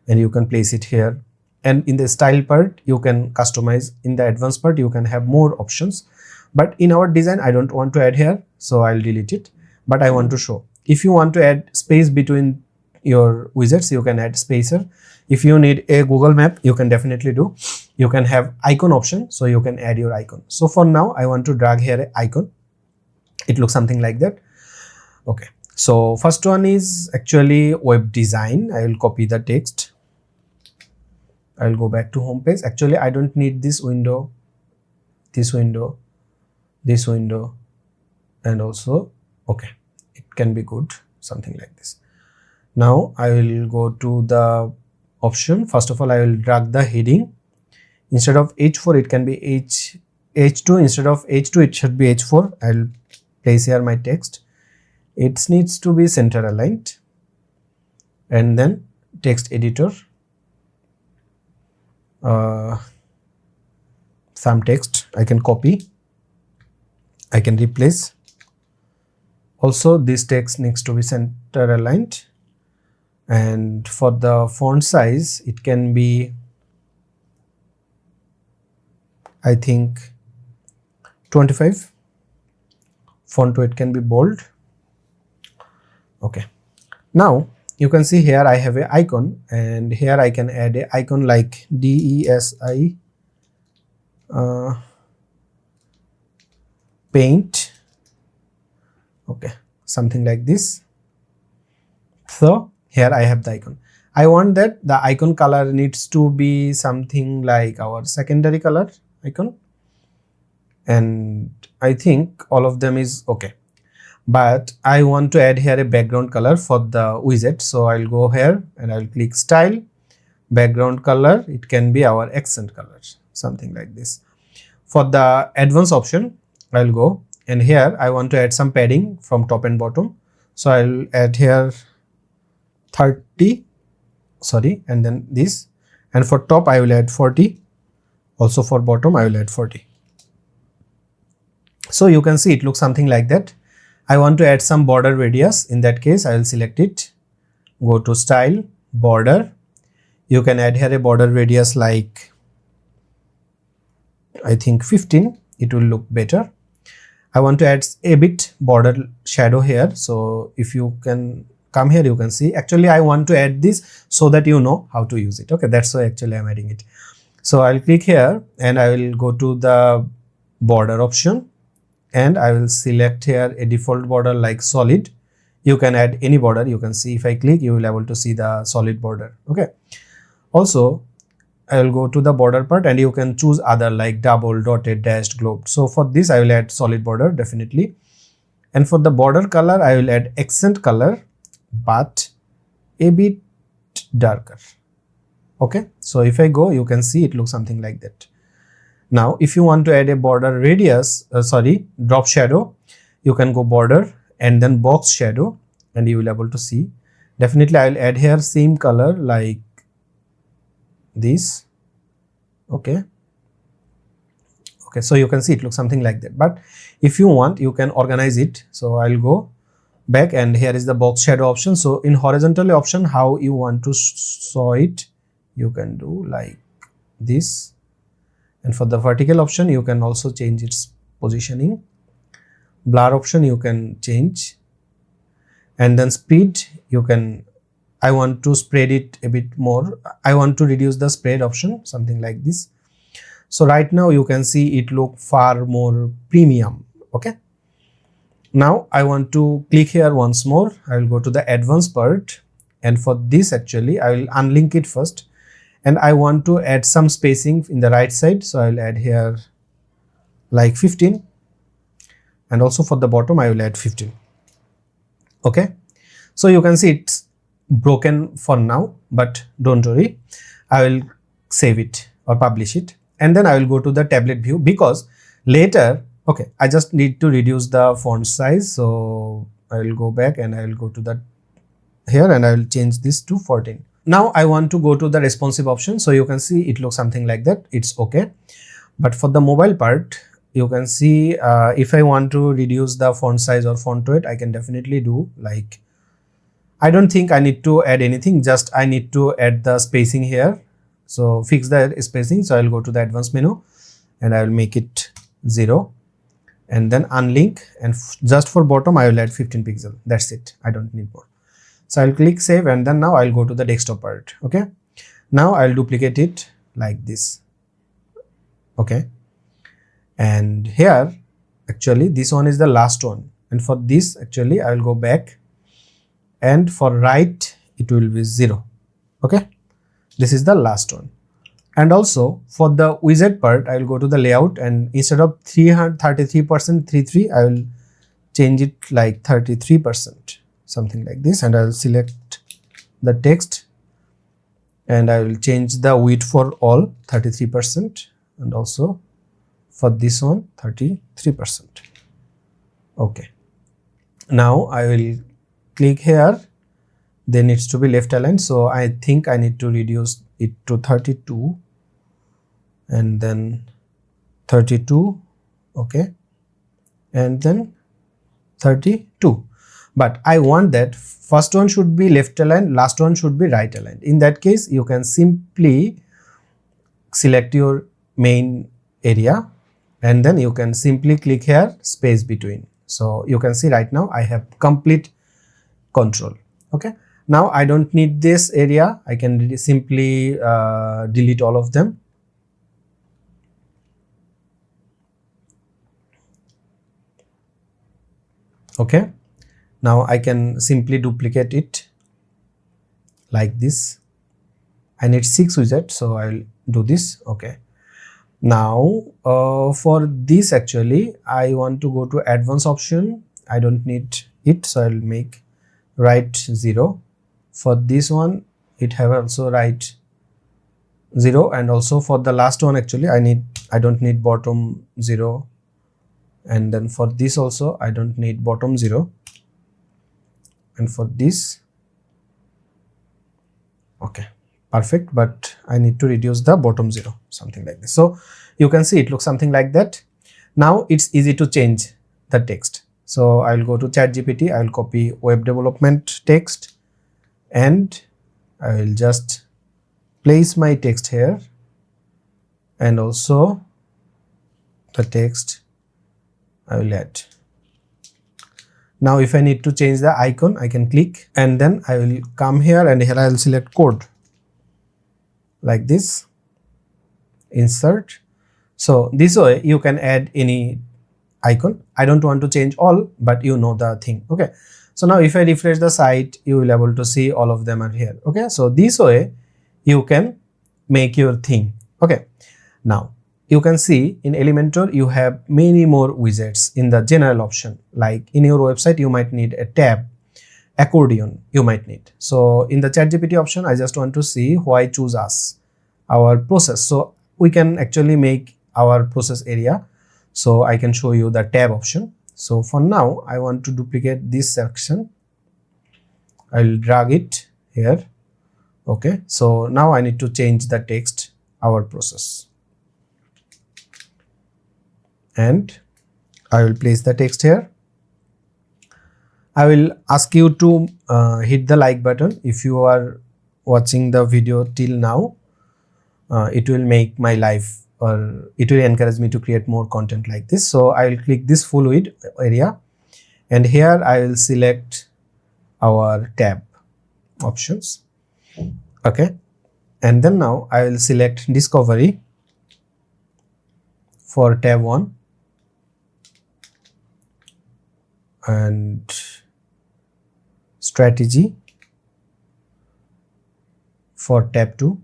S1: and you can place it here. And in the style part you can customize. In the advanced part you can have more options, but in our design I don't want to add here, so I'll delete it, but I want to show. If you want to add space between your widgets, you can add spacer. If you need a Google map, you can definitely do. you can have icon option, so you can add your icon. So for now I want to drag here an icon. It looks something like that. Okay, so first one is actually web design. I will copy the text. I will go back to home page. Actually I don't need this window, this window, this window, and also okay, it can be good, something like this. Now I will go to the option. First of all I will drag the heading. Instead of H4 it can be H2. Instead of H2 it should be H4. I'll place here my text. It needs to be center aligned. And then text editor, some text I can copy, I can replace. Also this text needs to be center aligned. And for the font size it can be, I think 25. Font weight can be bold. Okay, now you can see here I have an icon, and here I can add an icon like DESI paint. Okay, something like this. So here I have the icon. I want that the icon color needs to be something like our secondary color icon, and I think all of them is okay, but I want to add here a background color for the widget. So I'll go here and I'll click style, background color. It can be our accent color, something like this. For the advanced option I'll go, and here I want to add some padding from top and bottom. So I'll add here 30, sorry, and then this, and for top I will add 40. Also for bottom I will add 40. So you can see it looks something like that. I want to add some border radius. In that case I will select it, go to style, border. You can add here a border radius like I think 15. It will look better. I want to add a bit border shadow here. So if you can come here, you can see actually I want to add this so that you know how to use it. Okay, that's why actually I'm adding it. So I'll click here and I will go to the border option, and I will select here a default border like solid. You can add any border. You can see if I click, you will be able to see the solid border. Okay. Also, I will go to the border part and you can choose other like double, dotted, dashed, globed. So for this, I will add solid border definitely. And for the border color, I will add accent color, but a bit darker. Okay. So if I go, you can see it looks something like that. Now, if you want to add a border radius, drop shadow, you can go border and then box shadow, and you will be able to see. Definitely, I will add here same color like this. Okay. Okay, so you can see it looks something like that. But if you want, you can organize it. So I'll go back, and here is the box shadow option. So in horizontal option, how you want to show it, you can do like this. And for the vertical option, you can also change its positioning. Blur option you can change, and then speed you can, I want to spread it a bit more. I want to reduce the spread option, something like this. So right now you can see it look far more premium. Okay. Now I want to click here once more. I will go to the advanced part, and for this actually I will unlink it first. And I want to add some spacing in the right side. So I will add here like 15. And also for the bottom, I will add 15. Okay. So you can see it's broken for now, but don't worry. I will save it or publish it. And then I will go to the tablet view, because later, okay, I just need to reduce the font size. So I will go back and I will go to the here and I will change this to 14. Now I want to go to the responsive option. So you can see it looks something like that. It's okay. But for the mobile part, you can see if I want to reduce the font size or font weight, I can definitely do like, I don't think I need to add anything. Just I need to add the spacing here. So fix the spacing. So I'll go to the advanced menu and I will make it 0 and then unlink, and just for bottom, I will add 15 pixel. That's it. I don't need more. So I'll click save, and then now I'll go to the desktop part. Okay. Now I'll duplicate it like this. Okay, and here actually this one is the last one, and for this actually I will go back, and for right it will be 0. Okay, this is the last one. And also for the widget part, I will go to the layout, and instead of 33% 33, I will change it like 33%, something like this, and I will select the text, and I will change the width for all 33%, and also for this one 33%. Okay, now I will click here. They needs to be left aligned, so I think I need to reduce it to 32, and then 32. Okay, and then 32, but I want that first one should be left aligned, last one should be right aligned. In that case, you can simply select your main area, and then you can simply click here space between. So you can see right now I have complete control. Okay, now I don't need this area. I can simply delete all of them. Okay, now I can simply duplicate it like this. I need 6 widgets, so I'll do this. Okay, now for this actually I want to go to advanced option. I don't need it, so I'll make right 0. For this one it have also right 0, and also for the last one actually I don't need bottom 0, and then for this also I don't need bottom 0, and for this, okay, perfect, but I need to reduce the bottom 0, something like this. So you can see it looks something like that. Now it's easy to change the text. So I'll go to ChatGPT, I'll copy web development text, and I will just place my text here, and also the text I will add. Now if I need to change the icon, I can click, and then I will come here, and here I will select code like this, insert. So this way you can add any icon. I don't want to change all, but you know the thing. Okay, so now if I refresh the site, you will able to see all of them are here. Okay, so this way you can make your thing. Okay, now you can see in Elementor you have many more widgets in the general option. Like in your website you might need a tab, accordion you might need. So in the ChatGPT option, I just want to see why choose us, our process. So we can actually make our process area. So I can show you the tab option. So for now I want to duplicate this section. I will drag it here. Okay, so now I need to change the text, our process, and I will place the text here. I will ask you to hit the like button if you are watching the video till now. It will make my life, or it will encourage me to create more content like this. So I will click this full width area, and here I will select our tab options. Okay, and then now I will select discovery for tab 1, and strategy for tab 2,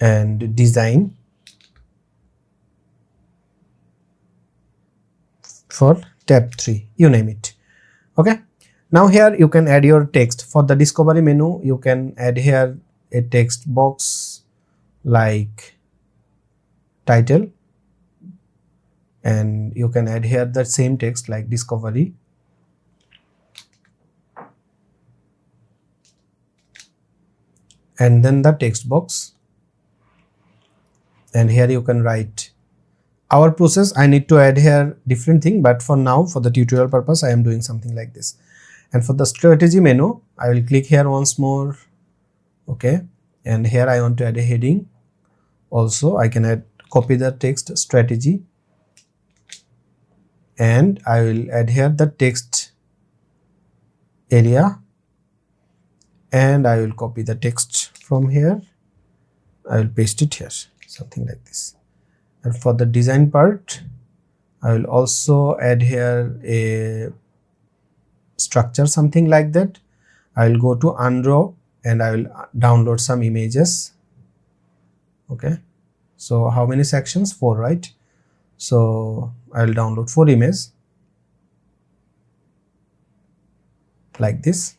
S1: and design for tab 3, you name it. Okay, now here you can add your text. For the discovery menu, you can add here a text box like title, and you can add here the same text like discovery, and then the text box, and here you can write our process. I need to add here different thing, but for now, for the tutorial purpose, I am doing something like this. And for the strategy menu, I will click here once more. Okay, and here I want to add a heading. Also I can copy the text strategy, and I will add here the text area, and I will copy the text from here, I will paste it here, something like this. And for the design part, I will also add here a structure, something like that. I will go to undraw and I will download some images. Okay, so how many sections? 4, right? So I will download 4 images like this.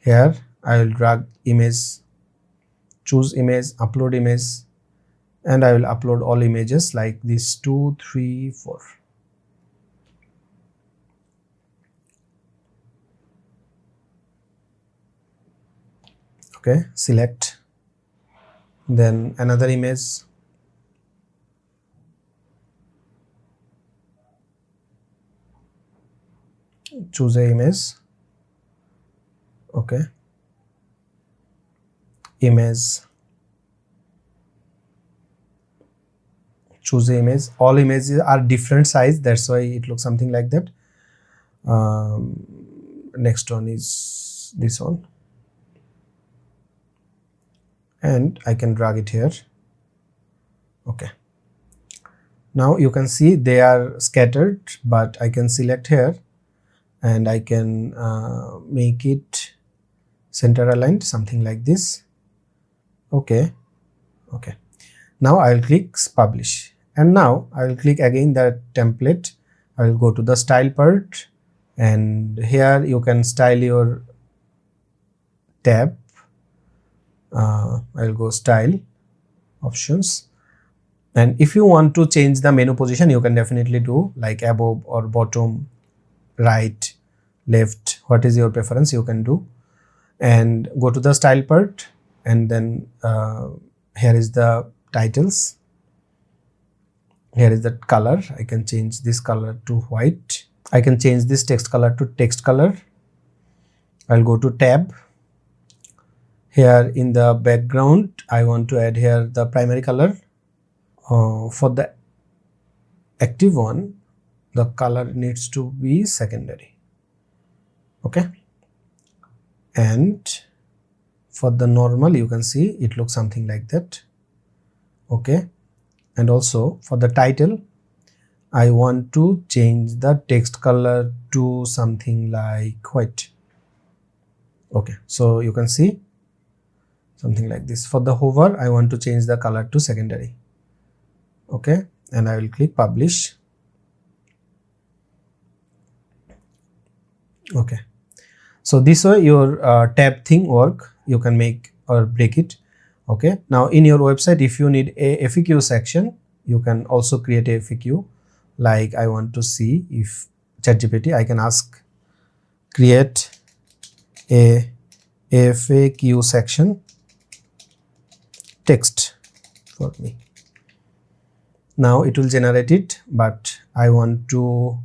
S1: Here I will drag image, choose image, upload image, and I will upload all images like this, 2, 3, 4. Okay, select, then another image, choose a image. Okay, image, choose the image. All images are different size, that's why it looks something like that. Next one is this one, and I can drag it here. Okay, now you can see they are scattered, but I can select here and I can make it center aligned, something like this. Okay, now I will click publish, and now I will click again the template. I will go to the style part, and here you can style your tab. I will go style options, and if you want to change the menu position, you can definitely do like above or bottom, right, left, what is your preference, you can do. And go to the style part, and then here is the titles, here is the color. I can change this color to white. I can change this text color to text color. I'll go to tab. Here in the background, I want to add here the primary color. For the active one, the color needs to be secondary. Okay, and for the normal, you can see it looks something like that. Okay, and also for the title, I want to change the text color to something like white. Okay, so you can see something like this. For the hover, I want to change the color to secondary. Okay, and I will click publish. Okay, so this way your tab thing work, you can make or break it. Okay, now in your website, if you need a FAQ section, you can also create a FAQ. Like I want to see if ChatGPT, I can ask create a FAQ section text for me. Now it will generate it, but I want to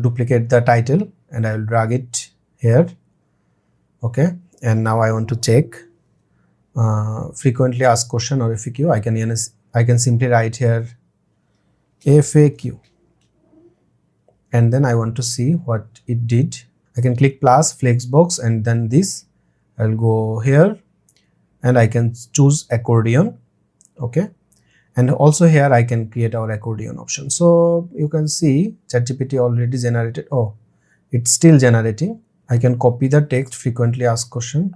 S1: duplicate the title, and I will drag it here. Okay, and now I want to check frequently asked question or FAQ. I can simply write here FAQ, and then I want to see what it did. I can click plus flexbox, and then this, I'll go here and I can choose accordion. Okay, and also here I can create our accordion option. So you can see ChatGPT already generated. Oh, it's still generating. I can copy the text frequently asked question.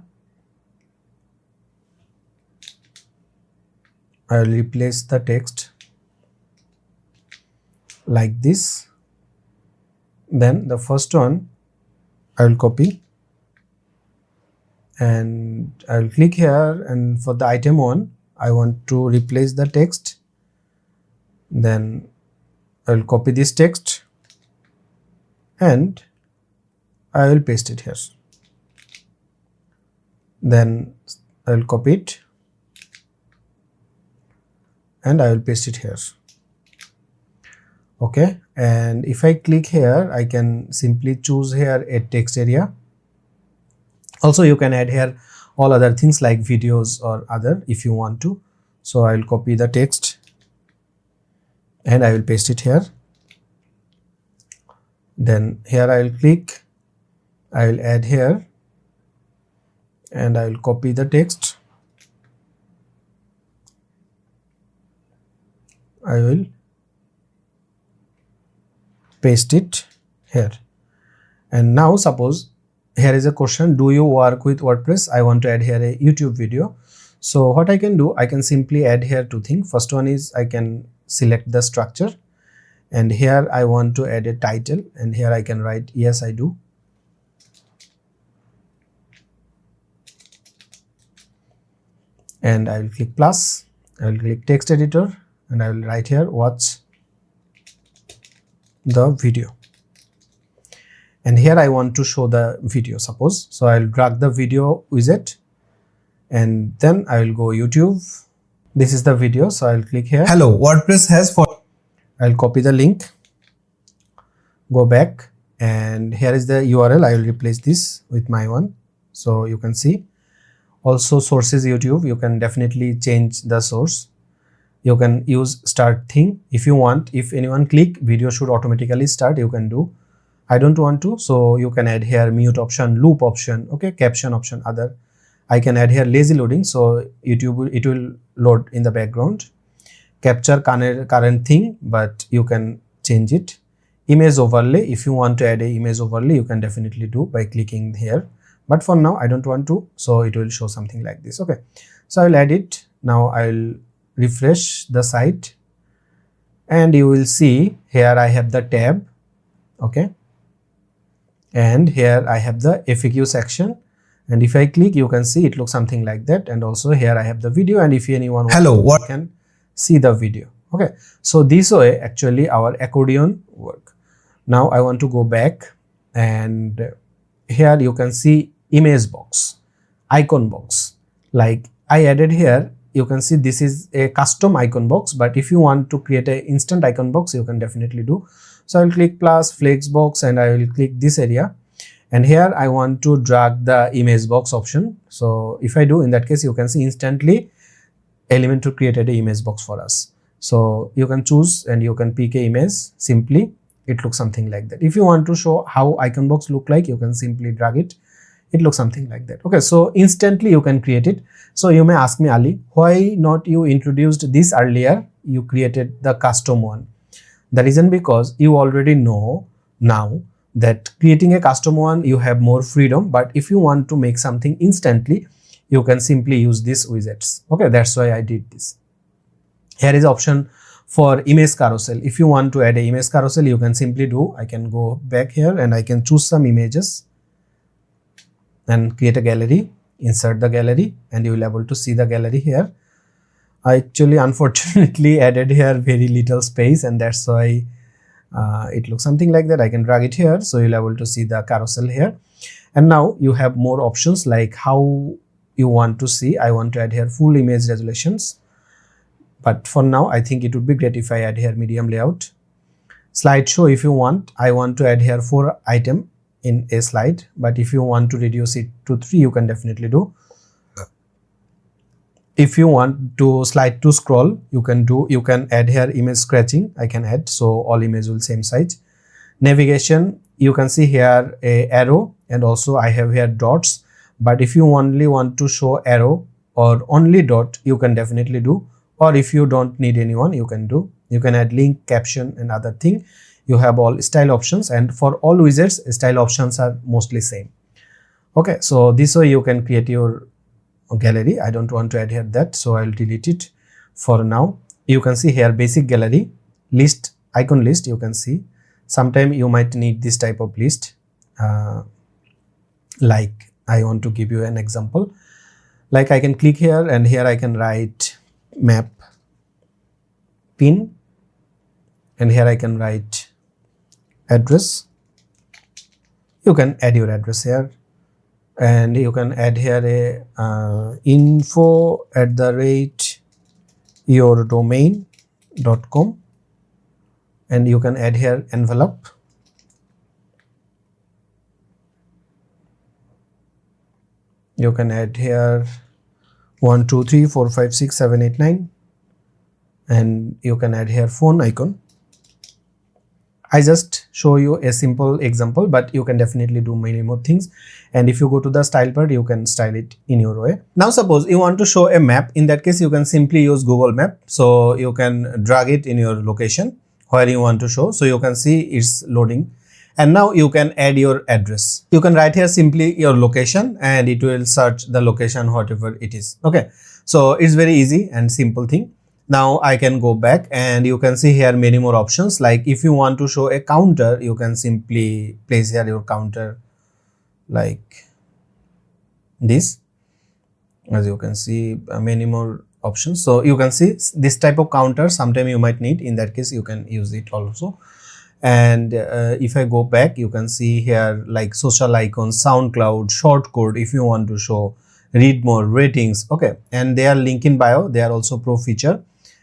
S1: I will replace the text like this. Then the first one I will copy, and I will click here, and for the item 1 I want to replace the text. Then I will copy this text and I will paste it here. Then I will copy it and I will paste it here. Okay, and if I click here, I can simply choose here a text area. Also you can add here all other things like videos or other if you want to. So I will copy the text and I will paste it here. Then here I will click, I will add here, and I will copy the text I will paste it here. And now suppose here is a question, do you work with WordPress? I want to add here a YouTube video. So what I can do, I can simply add here two things. First one is I can select the structure, and here I want to add a title, and here I can write yes I do. And I will click plus, I will click text editor, and I will write here watch the video. And here I want to show the video, suppose. So I will drag the video widget, and then I will go YouTube. This is the video, so I will click here. Hello, WordPress has for. I will copy the link, go back, and here is the URL. I will replace this with my one, so you can see. Also sources YouTube, you can definitely change the source. You can use start thing if you want. If anyone click video should automatically start, you can do. I don't want to, so you can add here mute option, loop option, okay, caption option, other. I can add here lazy loading, so YouTube it will load in the background. Capture current thing, but you can change it. Image overlay, if you want to add a image overlay, you can definitely do by clicking here. But for now I don't want to, so it will show something like this. Okay, so I will add it. Now I will refresh the site, and you will see here I have the tab, okay, and here I have the FAQ section, and if I click you can see it looks something like that. And also here I have the video, and if anyone wants, can see the video. Okay, so this way actually our accordion work. Now I want to go back, and here you can see image box, icon box. Like I added here, you can see this is a custom icon box, but if you want to create an instant icon box, you can definitely do. So I will click plus flex box, and I will click this area, and here I want to drag the image box option. So if I do, in that case you can see instantly Elementor created an image box for us. So you can choose and you can pick a image. Simply it looks something like that. If you want to show how icon box look like, you can simply drag it. It looks something like that. Okay, so instantly you can create it. So you may ask me, Ali, why not you introduced this earlier? You created the custom one. The reason because you already know now that creating a custom one you have more freedom, but if you want to make something instantly, you can simply use these widgets. Okay, that's why I did this. Here is option for image carousel. If you want to add a image carousel, you can simply do, I can go back here and I can choose some images and create a gallery, insert the gallery, and you will be able to see the gallery here. I actually unfortunately added here very little space, and that's why it looks something like that. I can drag it here, so you'll be able to see the carousel here. And now you have more options like how you want to see. I want to add here full image resolutions, but for now I think it would be great if I add here medium layout. Slideshow, if you want, I want to add here 4 items in a slide, but if you want to reduce it to 3, you can definitely do. If you want to slide to scroll, you can add here image scratching. I can add, so all images will same size. Navigation, you can see here a arrow, and also I have here dots, but if you only want to show arrow or only dot, you can definitely do. Or if you don't need anyone, you can do. You can add link, caption, and other thing. You have all style options, and for all widgets style options are mostly same. Okay, so this way you can create your gallery. I don't want to add here that, so I'll delete it for now. You can see here basic gallery, list, icon list. You can see sometime you might need this type of list. Like I want to give you an example. Like I can click here, and here I can write map pin, and here I can write address. You can add your address here, and you can add here a info@yourdomain.com, and you can add here envelope. You can add here 1 2 3 4 5 6 7 8 9, and you can add here phone icon. I just show you a simple example, but you can definitely do many more things. And if you go to the style part, you can style it in your way. Now suppose you want to show a map. In that case, you can simply use Google Map. So you can drag it in your location where you want to show. So you can see it's loading. And now you can add your address. You can write here simply your location and it will search the location whatever it is. Okay. So it's very easy and simple thing. Now I can go back and you can see here many more options. Like if you want to show a counter, you can simply place here your counter like this. As you can see, many more options. So you can see this type of counter sometime you might need. In that case, you can use it also. And if I go back, you can see here like social icons, SoundCloud, shortcode if you want to show, read more, ratings. Okay, and they are link in bio. They are also pro feature.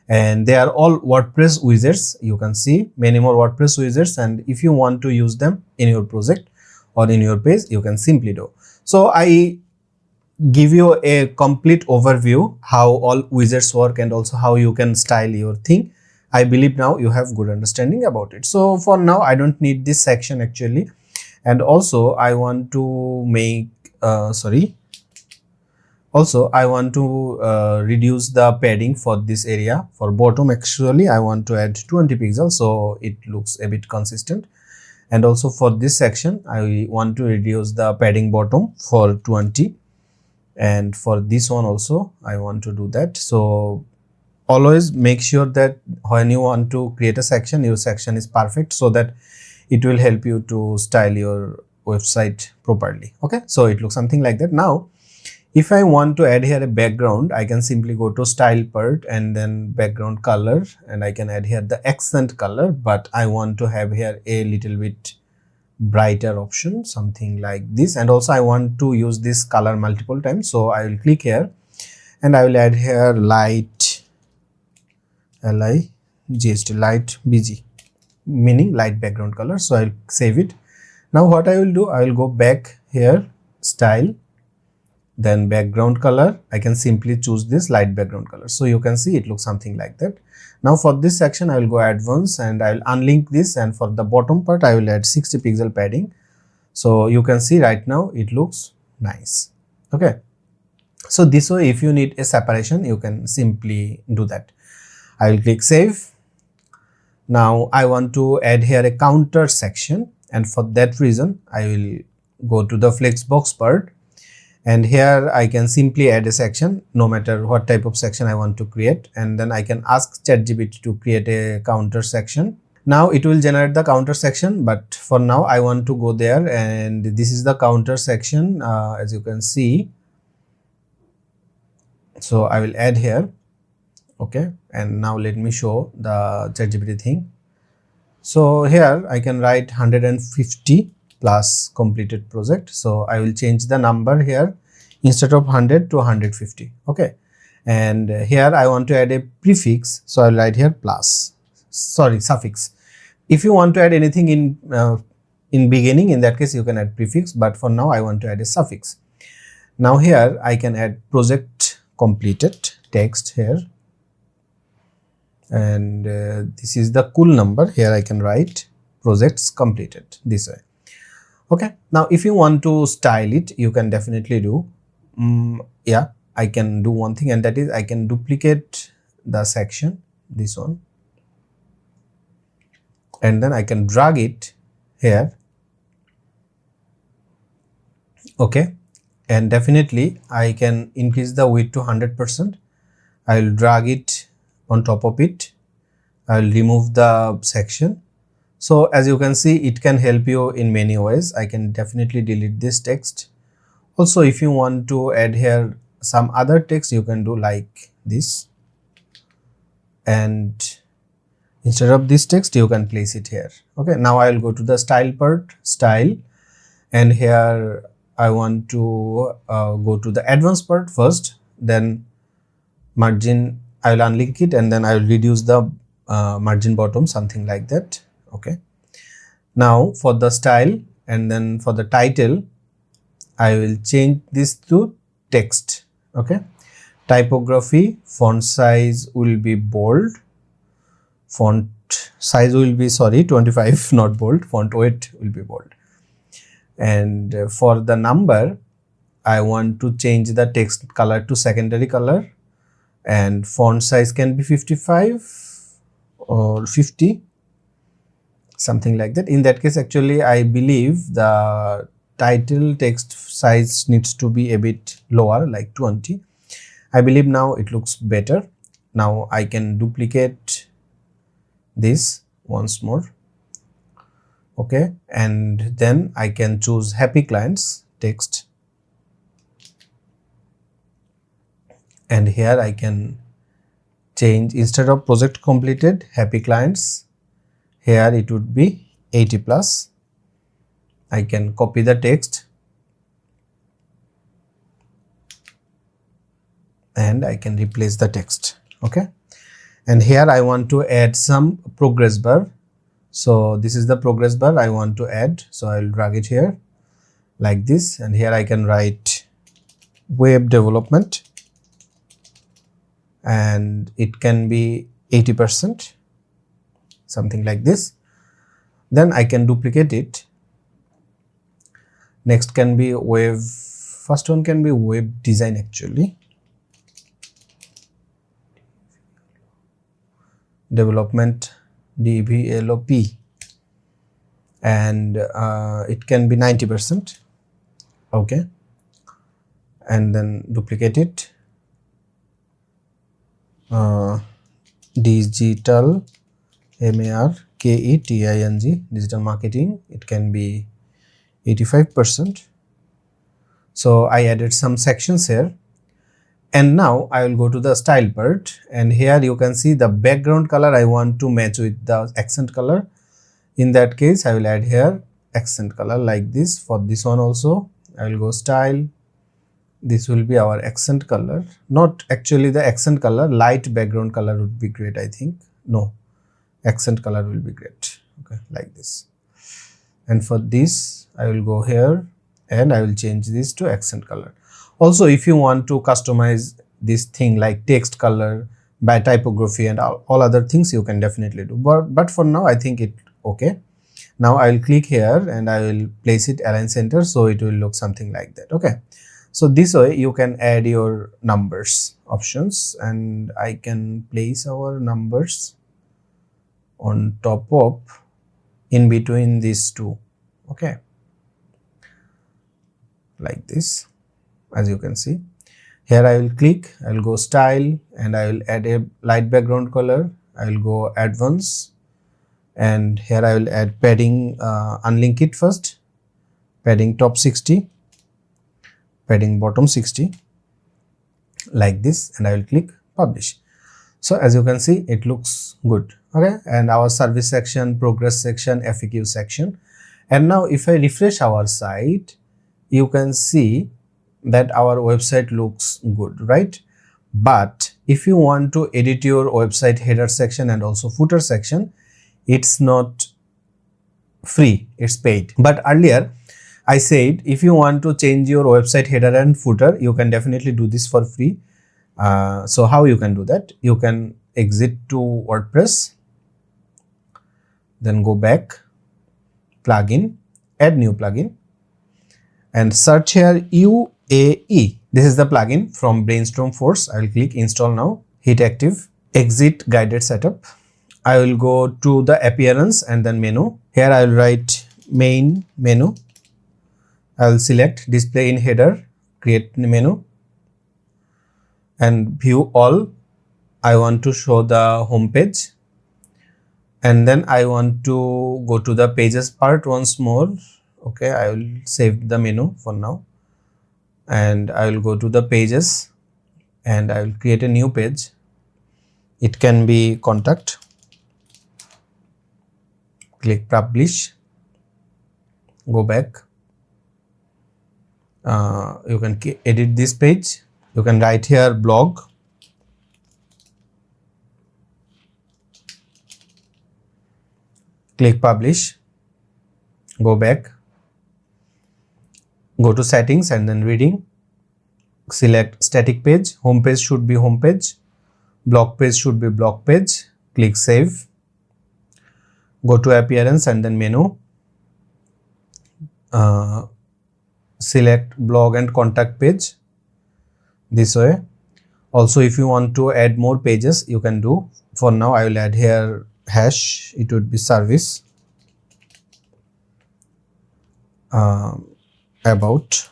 S1: And they are all WordPress widgets. You can see many more WordPress widgets, and if you want to use them in your project or in your page, you can simply do. So I give you a complete overview how all widgets work and also how you can style your thing. I believe now you have good understanding about it. So for now, I don't need this section actually. And also I want to make also, I want to reduce the padding for this area. For bottom, actually, I want to add 20 pixels so it looks a bit consistent. And also for this section, I want to reduce the padding bottom for 20. And for this one also, I want to do that. So always make sure that when you want to create a section, your section is perfect so that it will help you to style your website properly. Okay, so it looks something like that. Now, if I want to add here a background, I can simply go to style part and then background color, and I can add here the accent color, but I want to have here a little bit brighter option, something like this. And also I want to use this color multiple times. So I will click here and I will add here light LIGHT, light BG, meaning light background color. So I'll save it. Now what I will do, I will go back here, style, then background color. I can simply choose this light background color. So you can see it looks something like that. Now for this section, I will go advanced and I will unlink this, and for the bottom part, I will add 60 pixel padding. So you can see right now it looks nice. Okay. So this way, if you need a separation, you can simply do that. I will click save. Now I want to add here a counter section, and for that reason, I will go to the flexbox part. And here I can simply add a section no matter what type of section I want to create, and then I can ask ChatGPT to create a counter section. Now it will generate the counter section, but for now I want to go there, and this is the counter section as you can see. So I will add here. Okay, and now let me show the ChatGPT thing. So here I can write 150 plus completed project. So I will change the number here instead of 100 to 150. Okay, and here I want to add a prefix, so I'll write here suffix. If you want to add anything in beginning, in that case you can add prefix, but for now I want to add a suffix. Now here I can add project completed text here, and this is the cool number. Here I can write projects completed this way. Okay, now if you want to style it, you can definitely do. Yeah, I can do one thing, and that is I can duplicate the section, this one, and then I can drag it here. Okay, and definitely I can increase the width to 100%. I will drag it on top of it. I will remove the section. So as you can see, it can help you in many ways. I can definitely delete this text. Also, if you want to add here some other text, you can do like this, and instead of this text you can place it here. Okay, now I will go to the style part, style, and here I want to go to the advanced part first, then margin. I will unlink it, and then I will reduce the margin bottom, something like that. Okay, now for the style and then for the title, I will change this to text. Okay, typography, font size will be bold, font size will be 25, not bold. Font weight will be bold. And for the number, I want to change the text color to secondary color, and font size can be 55 or 50, something like that. In that case, actually I believe the title text size needs to be a bit lower, like 20. I believe now it looks better. Now I can duplicate this once more. Okay, and then I can choose happy clients text, and here I can change, instead of project completed, happy clients, here it would be 80 plus. I can copy the text and I can replace the text. Okay, and here I want to add some progress bar. So this is the progress bar I want to add, so I'll drag it here like this, and here I can write web development, and it can be 80%, something like this. Then I can duplicate it. Next can be web, first one can be web design actually. Development develop, and it can be 90%. Okay, and then duplicate it. Digital marketing, digital marketing, it can be 85%. So I added some sections here, and now I will go to the style part, and here you can see the background color I want to match with the accent color. In that case, I will add here accent color like this. For this one also I will go style, this will be our accent color, not actually the accent color, light background color would be great, I think. No, accent color will be great. Okay, like this. And for this I will go here and I will change this to accent color. Also, if you want to customize this thing like text color by typography and all other things, you can definitely do, but for now I think it okay. Now I will click here and I will place it align center, so it will look something like that. Okay, so this way you can add your numbers options, and I can place our numbers on top of, in between these two. Okay, like this. As you can see here, I will click, I will go style, and I will add a light background color. I will go advanced, and here I will add padding, unlink it first, padding top 60, padding bottom 60, like this, and I will click publish. So as you can see, it looks good. Okay, and our service section, progress section, FAQ section. And now if I refresh our site, you can see that our website looks good, right? But if you want to edit your website header section and also footer section, it's not free, it's paid. But earlier I said if you want to change your website header and footer, you can definitely do this for free. So how you can do that? You can exit to WordPress, then go back, plugin, add new plugin, and search here UAE. This is the plugin from Brainstorm Force. I will click install now, hit active, exit guided setup. I will go to the appearance and then menu. Here I will write main menu. I will select display in header, create menu, and view all. I want to show the home page, and then I want to go to the pages part once more. Okay, I will save the menu for now, and I will go to the pages and I will create a new page. It can be contact. Click publish, go back. You can edit this page. You can write here blog. Click publish, go back, go to settings and then reading, select static page, home page should be home page, blog page should be blog page, click save. go to appearance and then menu, select blog and contact page this way. Also, if you want to add more pages, you can do. For now, I will add here hash. It would be service, about,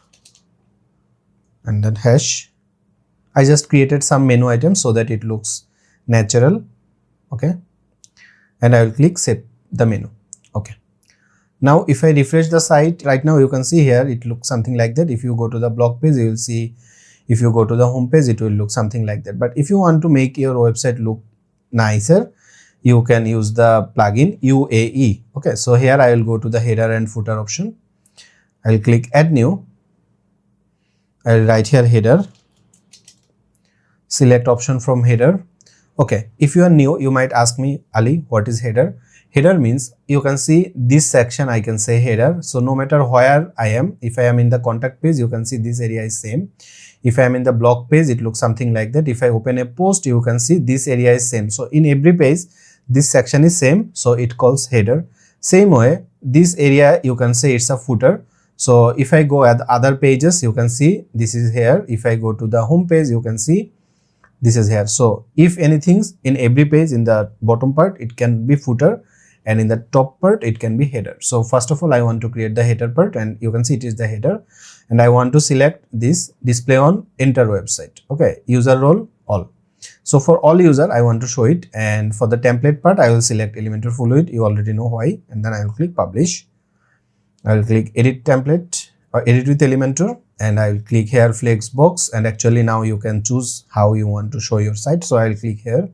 S1: and then hash. I just created some menu items so that it looks natural. Okay, and I will click save the menu. Okay. Now, if I refresh the site right now, you can see here it looks something like that. If you go to the blog page, you will see. If you go to the home page, it will look something like that. But if you want to make your website look nicer, you can use the plugin UAE. Okay, so here I will go to the header and footer option. I will click add new. I will write here header. Select option from header. Okay, if you are new, you might ask me, Ali, what is header? Header means you can see this section, I can say header. So no matter where I am, if I am in the contact page, you can see this area is same. If I am in the blog page, it looks something like that. If I open a post, you can see this area is same. So in every page, this section is same. So it calls header. Same way, this area, you can say it's a footer. So if I go at other pages, you can see this is here. If I go to the home page, you can see this is here. So if anything in every page, in the bottom part, it can be footer, and in the top part it can be header. So first of all, I want to create the header part, and you can see it is the header, and I want to select this display on enter website. Okay, user role all. So for all user, I want to show it, and for the template part, I will select Elementor Fluid. You already know why, and then I will click publish. I will click edit template or edit with Elementor, and I will click here flex box, and actually now you can choose how you want to show your site. So I will click here,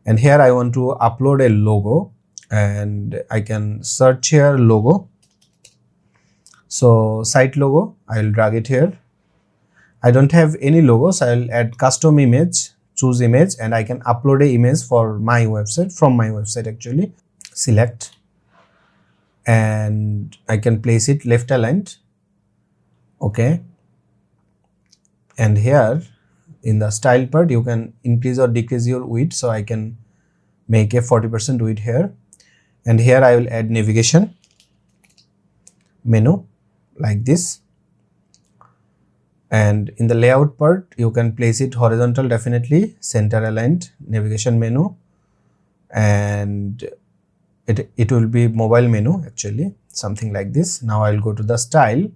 S1: and here I want to upload a logo, and I can search here logo. So site logo, I will drag it here. I don't have any logo, so I will add custom image, choose image, and I can upload a image for my website, from my website actually. Select, and I can place it left aligned. Okay, and here in the style part, you can increase or decrease your width. So I can make a 40% width here, and here I will add navigation menu like this. And in the layout part, you can place it horizontal, definitely center aligned navigation menu, and it will be mobile menu actually, something like this. Now I will go to the style,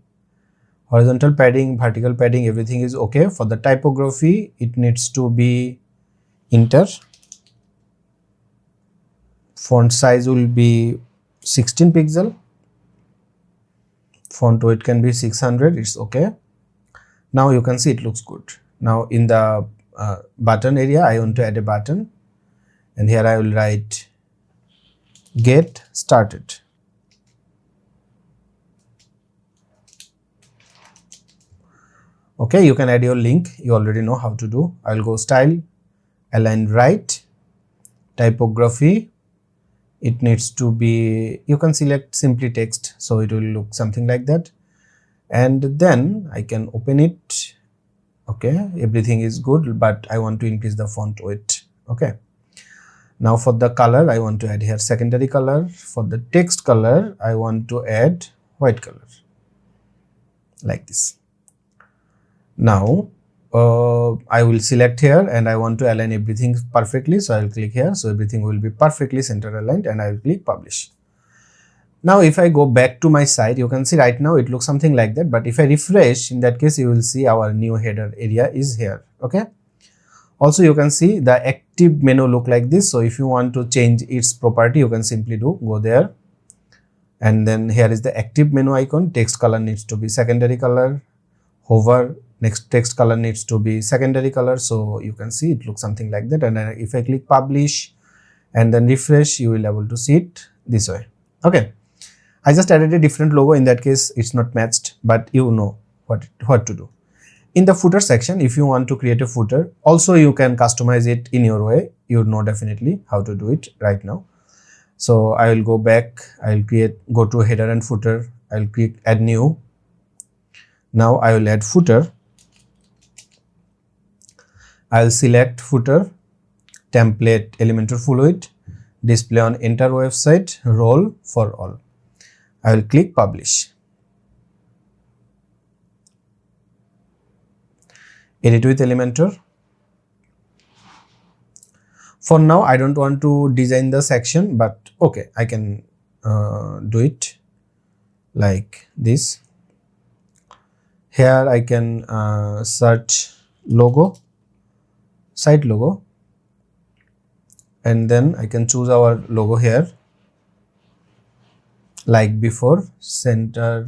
S1: horizontal padding, vertical padding, everything is okay. For the typography, it needs to be inter. Font size will be 16 pixel. Font weight can be 600. It's okay. Now you can see it looks good. Now in the button area, I want to add a button, and here I will write get started. Okay, you can add your link. You already know how to do. I will go style, align right, typography. It needs to be, you can select simply text, so it will look something like that. And then I can open it. Okay, everything is good, but I want to increase the font weight. Okay, now for the color, I want to add here secondary color. For the text color, I want to add white color like this. Now I will select here, and I want to align everything perfectly. So I will click here. So everything will be perfectly center aligned, and I will click publish. Now if I go back to my site, you can see right now it looks something like that. But if I refresh, in that case, you will see our new header area is here. Okay. Also, you can see the active menu look like this. So if you want to change its property, you can simply go there, and then here is the active menu icon. Text color needs to be secondary color. Hover, next text color needs to be secondary color. So you can see it looks something like that. And if I click publish and then refresh, you will be able to see it this way. Okay, I just added a different logo. In that case, it's not matched, but you know what to do. In the footer section, if you want to create a footer, also you can customize it in your way. You know definitely how to do it right now. So I will go back. I will go to header and footer. I will click add new. Now I will add footer. I will select footer, template, Elementor Fluid. display on enter website role for all. I will click publish. Edit with Elementor. For now, I don't want to design the section, but okay, I can do it like this. Here I can search logo, site logo, and then I can choose our logo here like before. Center,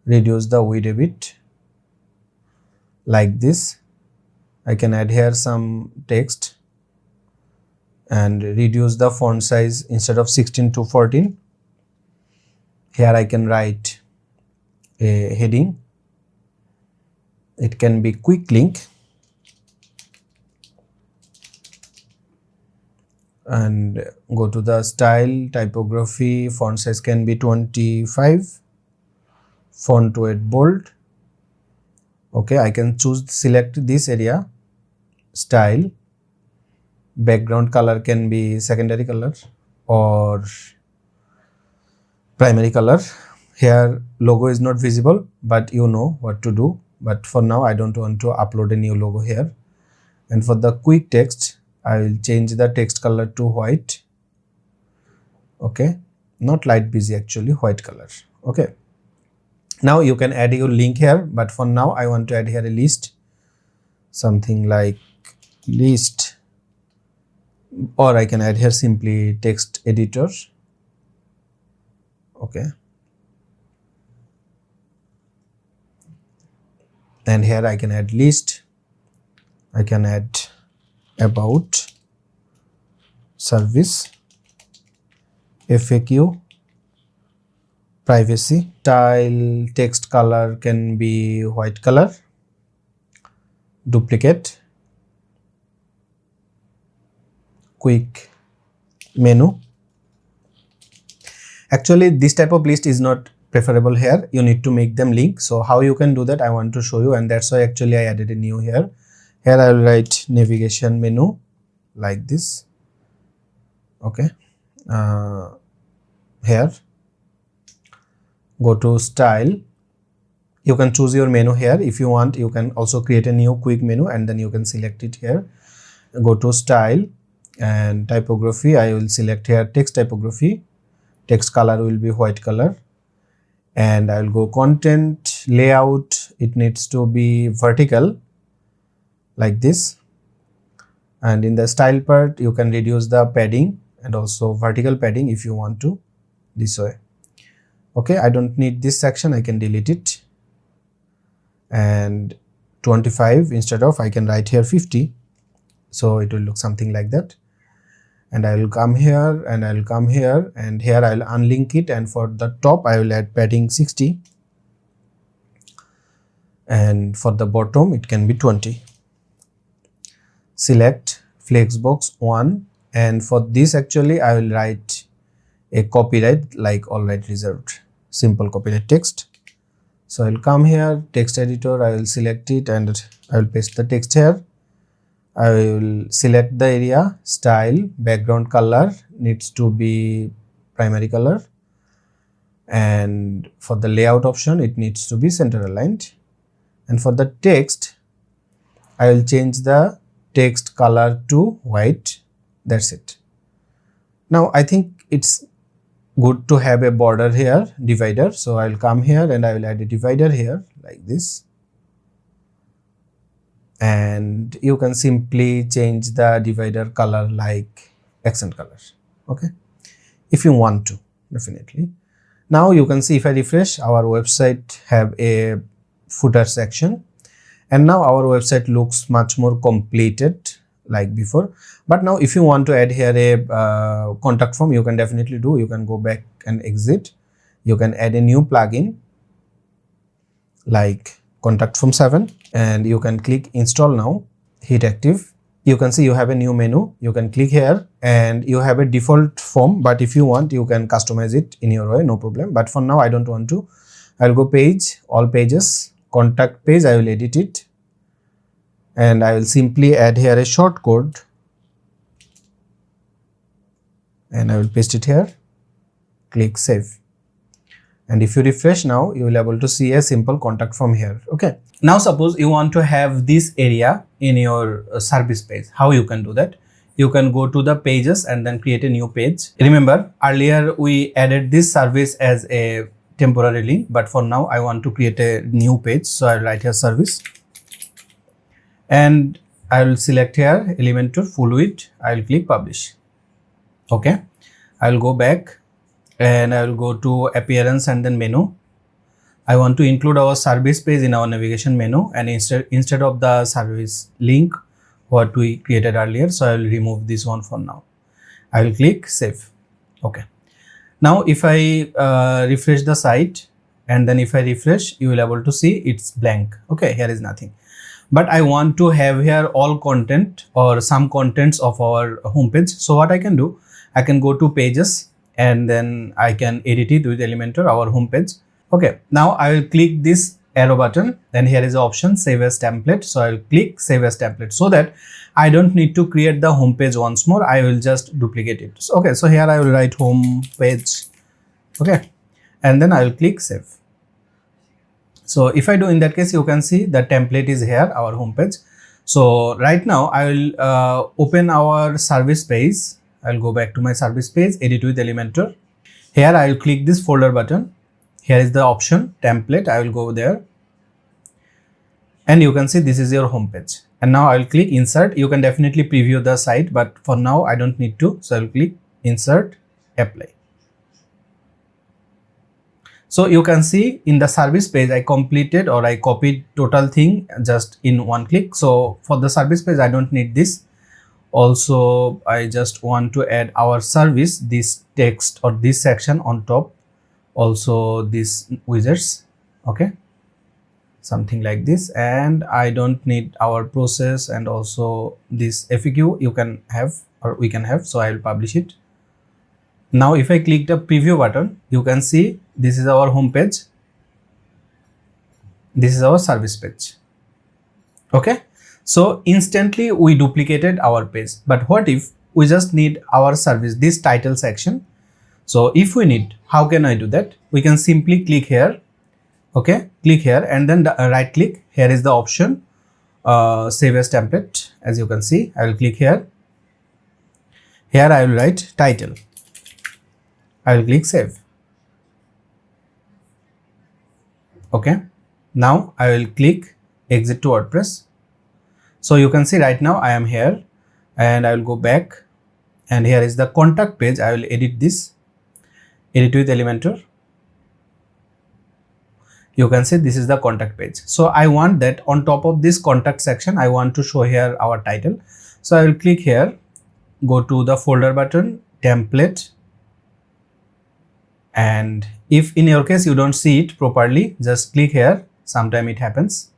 S1: reduce the width a bit like this. I can add here some text and reduce the font size instead of 16 to 14. Here I can write a heading. It can be quick link, and go to the style, typography, font size can be 25, font weight bold. Okay, I can select this area, style, background color can be secondary color or primary color. Here logo is not visible, but you know what to do. But for now I don't want to upload a new logo here. And for the quick text, I will change the text color to white. Okay, not light busy, actually white color. Okay, now you can add your link here, but for now I want to add here a list, something like list, or I can add here simply text editor. Okay, and here I can add list, I can add about, service, FAQ, privacy, style, text color can be white color, duplicate, quick menu. Actually this type of list is not preferable here, you need to make them link. So how you can do that I want to show you, and that's why actually I added a new here. Here I will write navigation menu like this. Okay, here go to style, you can choose your menu here. If you want, you can also create a new quick menu and then you can select it here. Go to style and typography, I will select here text typography, text color will be white color, and I will go content layout, it needs to be vertical like this, and in the style part you can reduce the padding and also vertical padding if you want to, this way. Okay, I don't need this section, I can delete it, and 25 instead of, I can write here 50, so it will look something like that. And I will come here and I will come here, and here I will unlink it, and for the top I will add padding 60, and for the bottom it can be 20. Select flexbox 1, and for this actually I will write a copyright like alright reserved, simple copyright text. So I will come here, text editor, I will select it and I will paste the text here. I will select the area, style, background color needs to be primary color, and for the layout option it needs to be center aligned, and for the text I will change the text color to white. That's it. Now I think it's good to have a border here, divider, so I will come here and I will add a divider here like this, and you can simply change the divider color like accent color. Okay, if you want to, definitely. Now you can see if I refresh, our website have a footer section, and now our website looks much more completed like before. But now if you want to add here a contact form, you can definitely do. You can go back and exit, you can add a new plugin like contact form 7, and you can click install now, hit active. You can see you have a new menu, you can click here and you have a default form, but if you want you can customize it in your way, no problem. But for now I don't want to. I'll go page, all pages, contact page, I will edit it, and I will simply add here a short code and I will paste it here. Click save. And if you refresh now, you will be able to see a simple contact from here. Okay. Now suppose you want to have this area in your service page. How you can do that? You can go to the pages and then create a new page. Remember, earlier we added this service as a temporary link, but for now I want to create a new page. So I'll write here service and I will select here Elementor full width. I will click publish. Okay. I will go back and I will go to appearance and then menu. I want to include our service page in our navigation menu, and instead of the service link what we created earlier, so I will remove this one for now. I will click save. Okay. Now if I refresh the site and then if I refresh, you will be able to see it's blank. Okay, here is nothing. But I want to have here all content or some contents of our homepage. So what I can do, I can go to pages and then I can edit it with Elementor, our homepage. Okay, now I will click this arrow button, then here is the option save as template. So I will click save as template so that I don't need to create the home page once more. I will just duplicate it. So, okay, so here I will write home page. Okay, and then I will click save. So if I do in that case, you can see the template is here, our home page. So right now I will open our service page. I will go back to my service page, edit with Elementor. Here I will click this folder button. Here is the option template. I will go there and you can see this is your home page. And now I will click insert. You can definitely preview the site, but for now I don't need to. So I will click insert, apply. So you can see in the service page I completed or I copied total thing just in one click. So for the service page I don't need this. Also I just want to add our service, this text or this section on top, also these widgets. Okay, something like this, and I don't need our process and also this FAQ you can have or we can have. So I will publish it. Now if I click the preview button, you can see this is our home page, this is our service page. Okay, so instantly we duplicated our page. But what if we just need our service, this title section? So if we need, how can I do that? We can simply click here. Okay, click here and then right click. Here is the option save as template. As you can see, I will click here. Here I will write title. I will click save. Okay, now I will click exit to WordPress. So you can see right now I am here and I will go back and here is the contact page. I will edit this, edit with Elementor. You can see this is the contact page. So I want that on top of this contact section, I want to show here our title. So I will click here, go to the folder button, template. And if in your case you don't see it properly, just click here. Sometime it happens.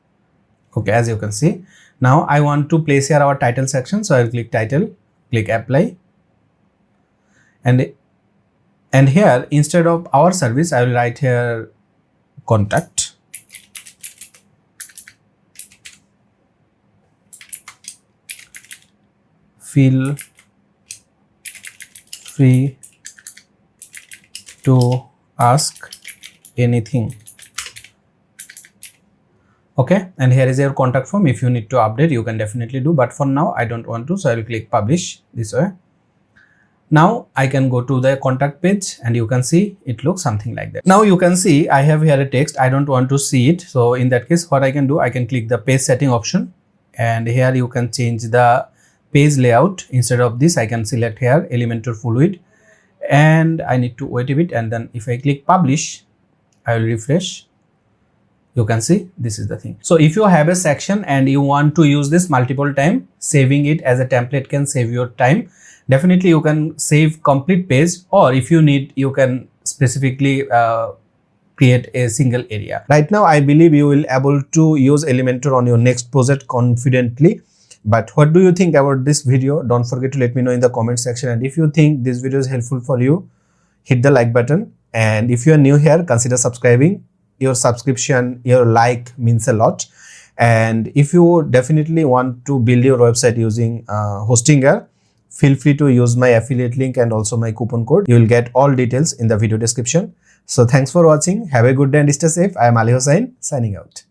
S1: Okay, as you can see. Now I want to place here our title section. So I will click title, click apply. And here instead of our service, I will write here contact. Feel free to ask anything. Okay, and here is your contact form. If you need to update, you can definitely do, but for now I don't want to, so I will click publish this way. Now I can go to the contact page and you can see it looks something like that. Now you can see I have here a text. I don't want to see it. So in that case, what I can do, I can click the page setting option and here you can change the page layout. Instead of this, I can select here Elementor full width and I need to wait a bit, and then if I click publish, I will refresh. You can see this is the thing. So if you have a section and you want to use this multiple times, saving it as a template can save your time. Definitely you can save complete page, or if you need, you can specifically create a single area. Right now, I believe you will able to use Elementor on your next project confidently. But what do you think about this video? Don't forget to let me know in the comment section. And if you think this video is helpful for you, hit the like button. And if you are new here, consider subscribing. Your subscription, your like means a lot. And if you definitely want to build your website using Hostinger, feel free to use my affiliate link and also my coupon code. You will get all details in the video description. So thanks for watching. Have a good day and stay safe. I am Ali Hossain signing out.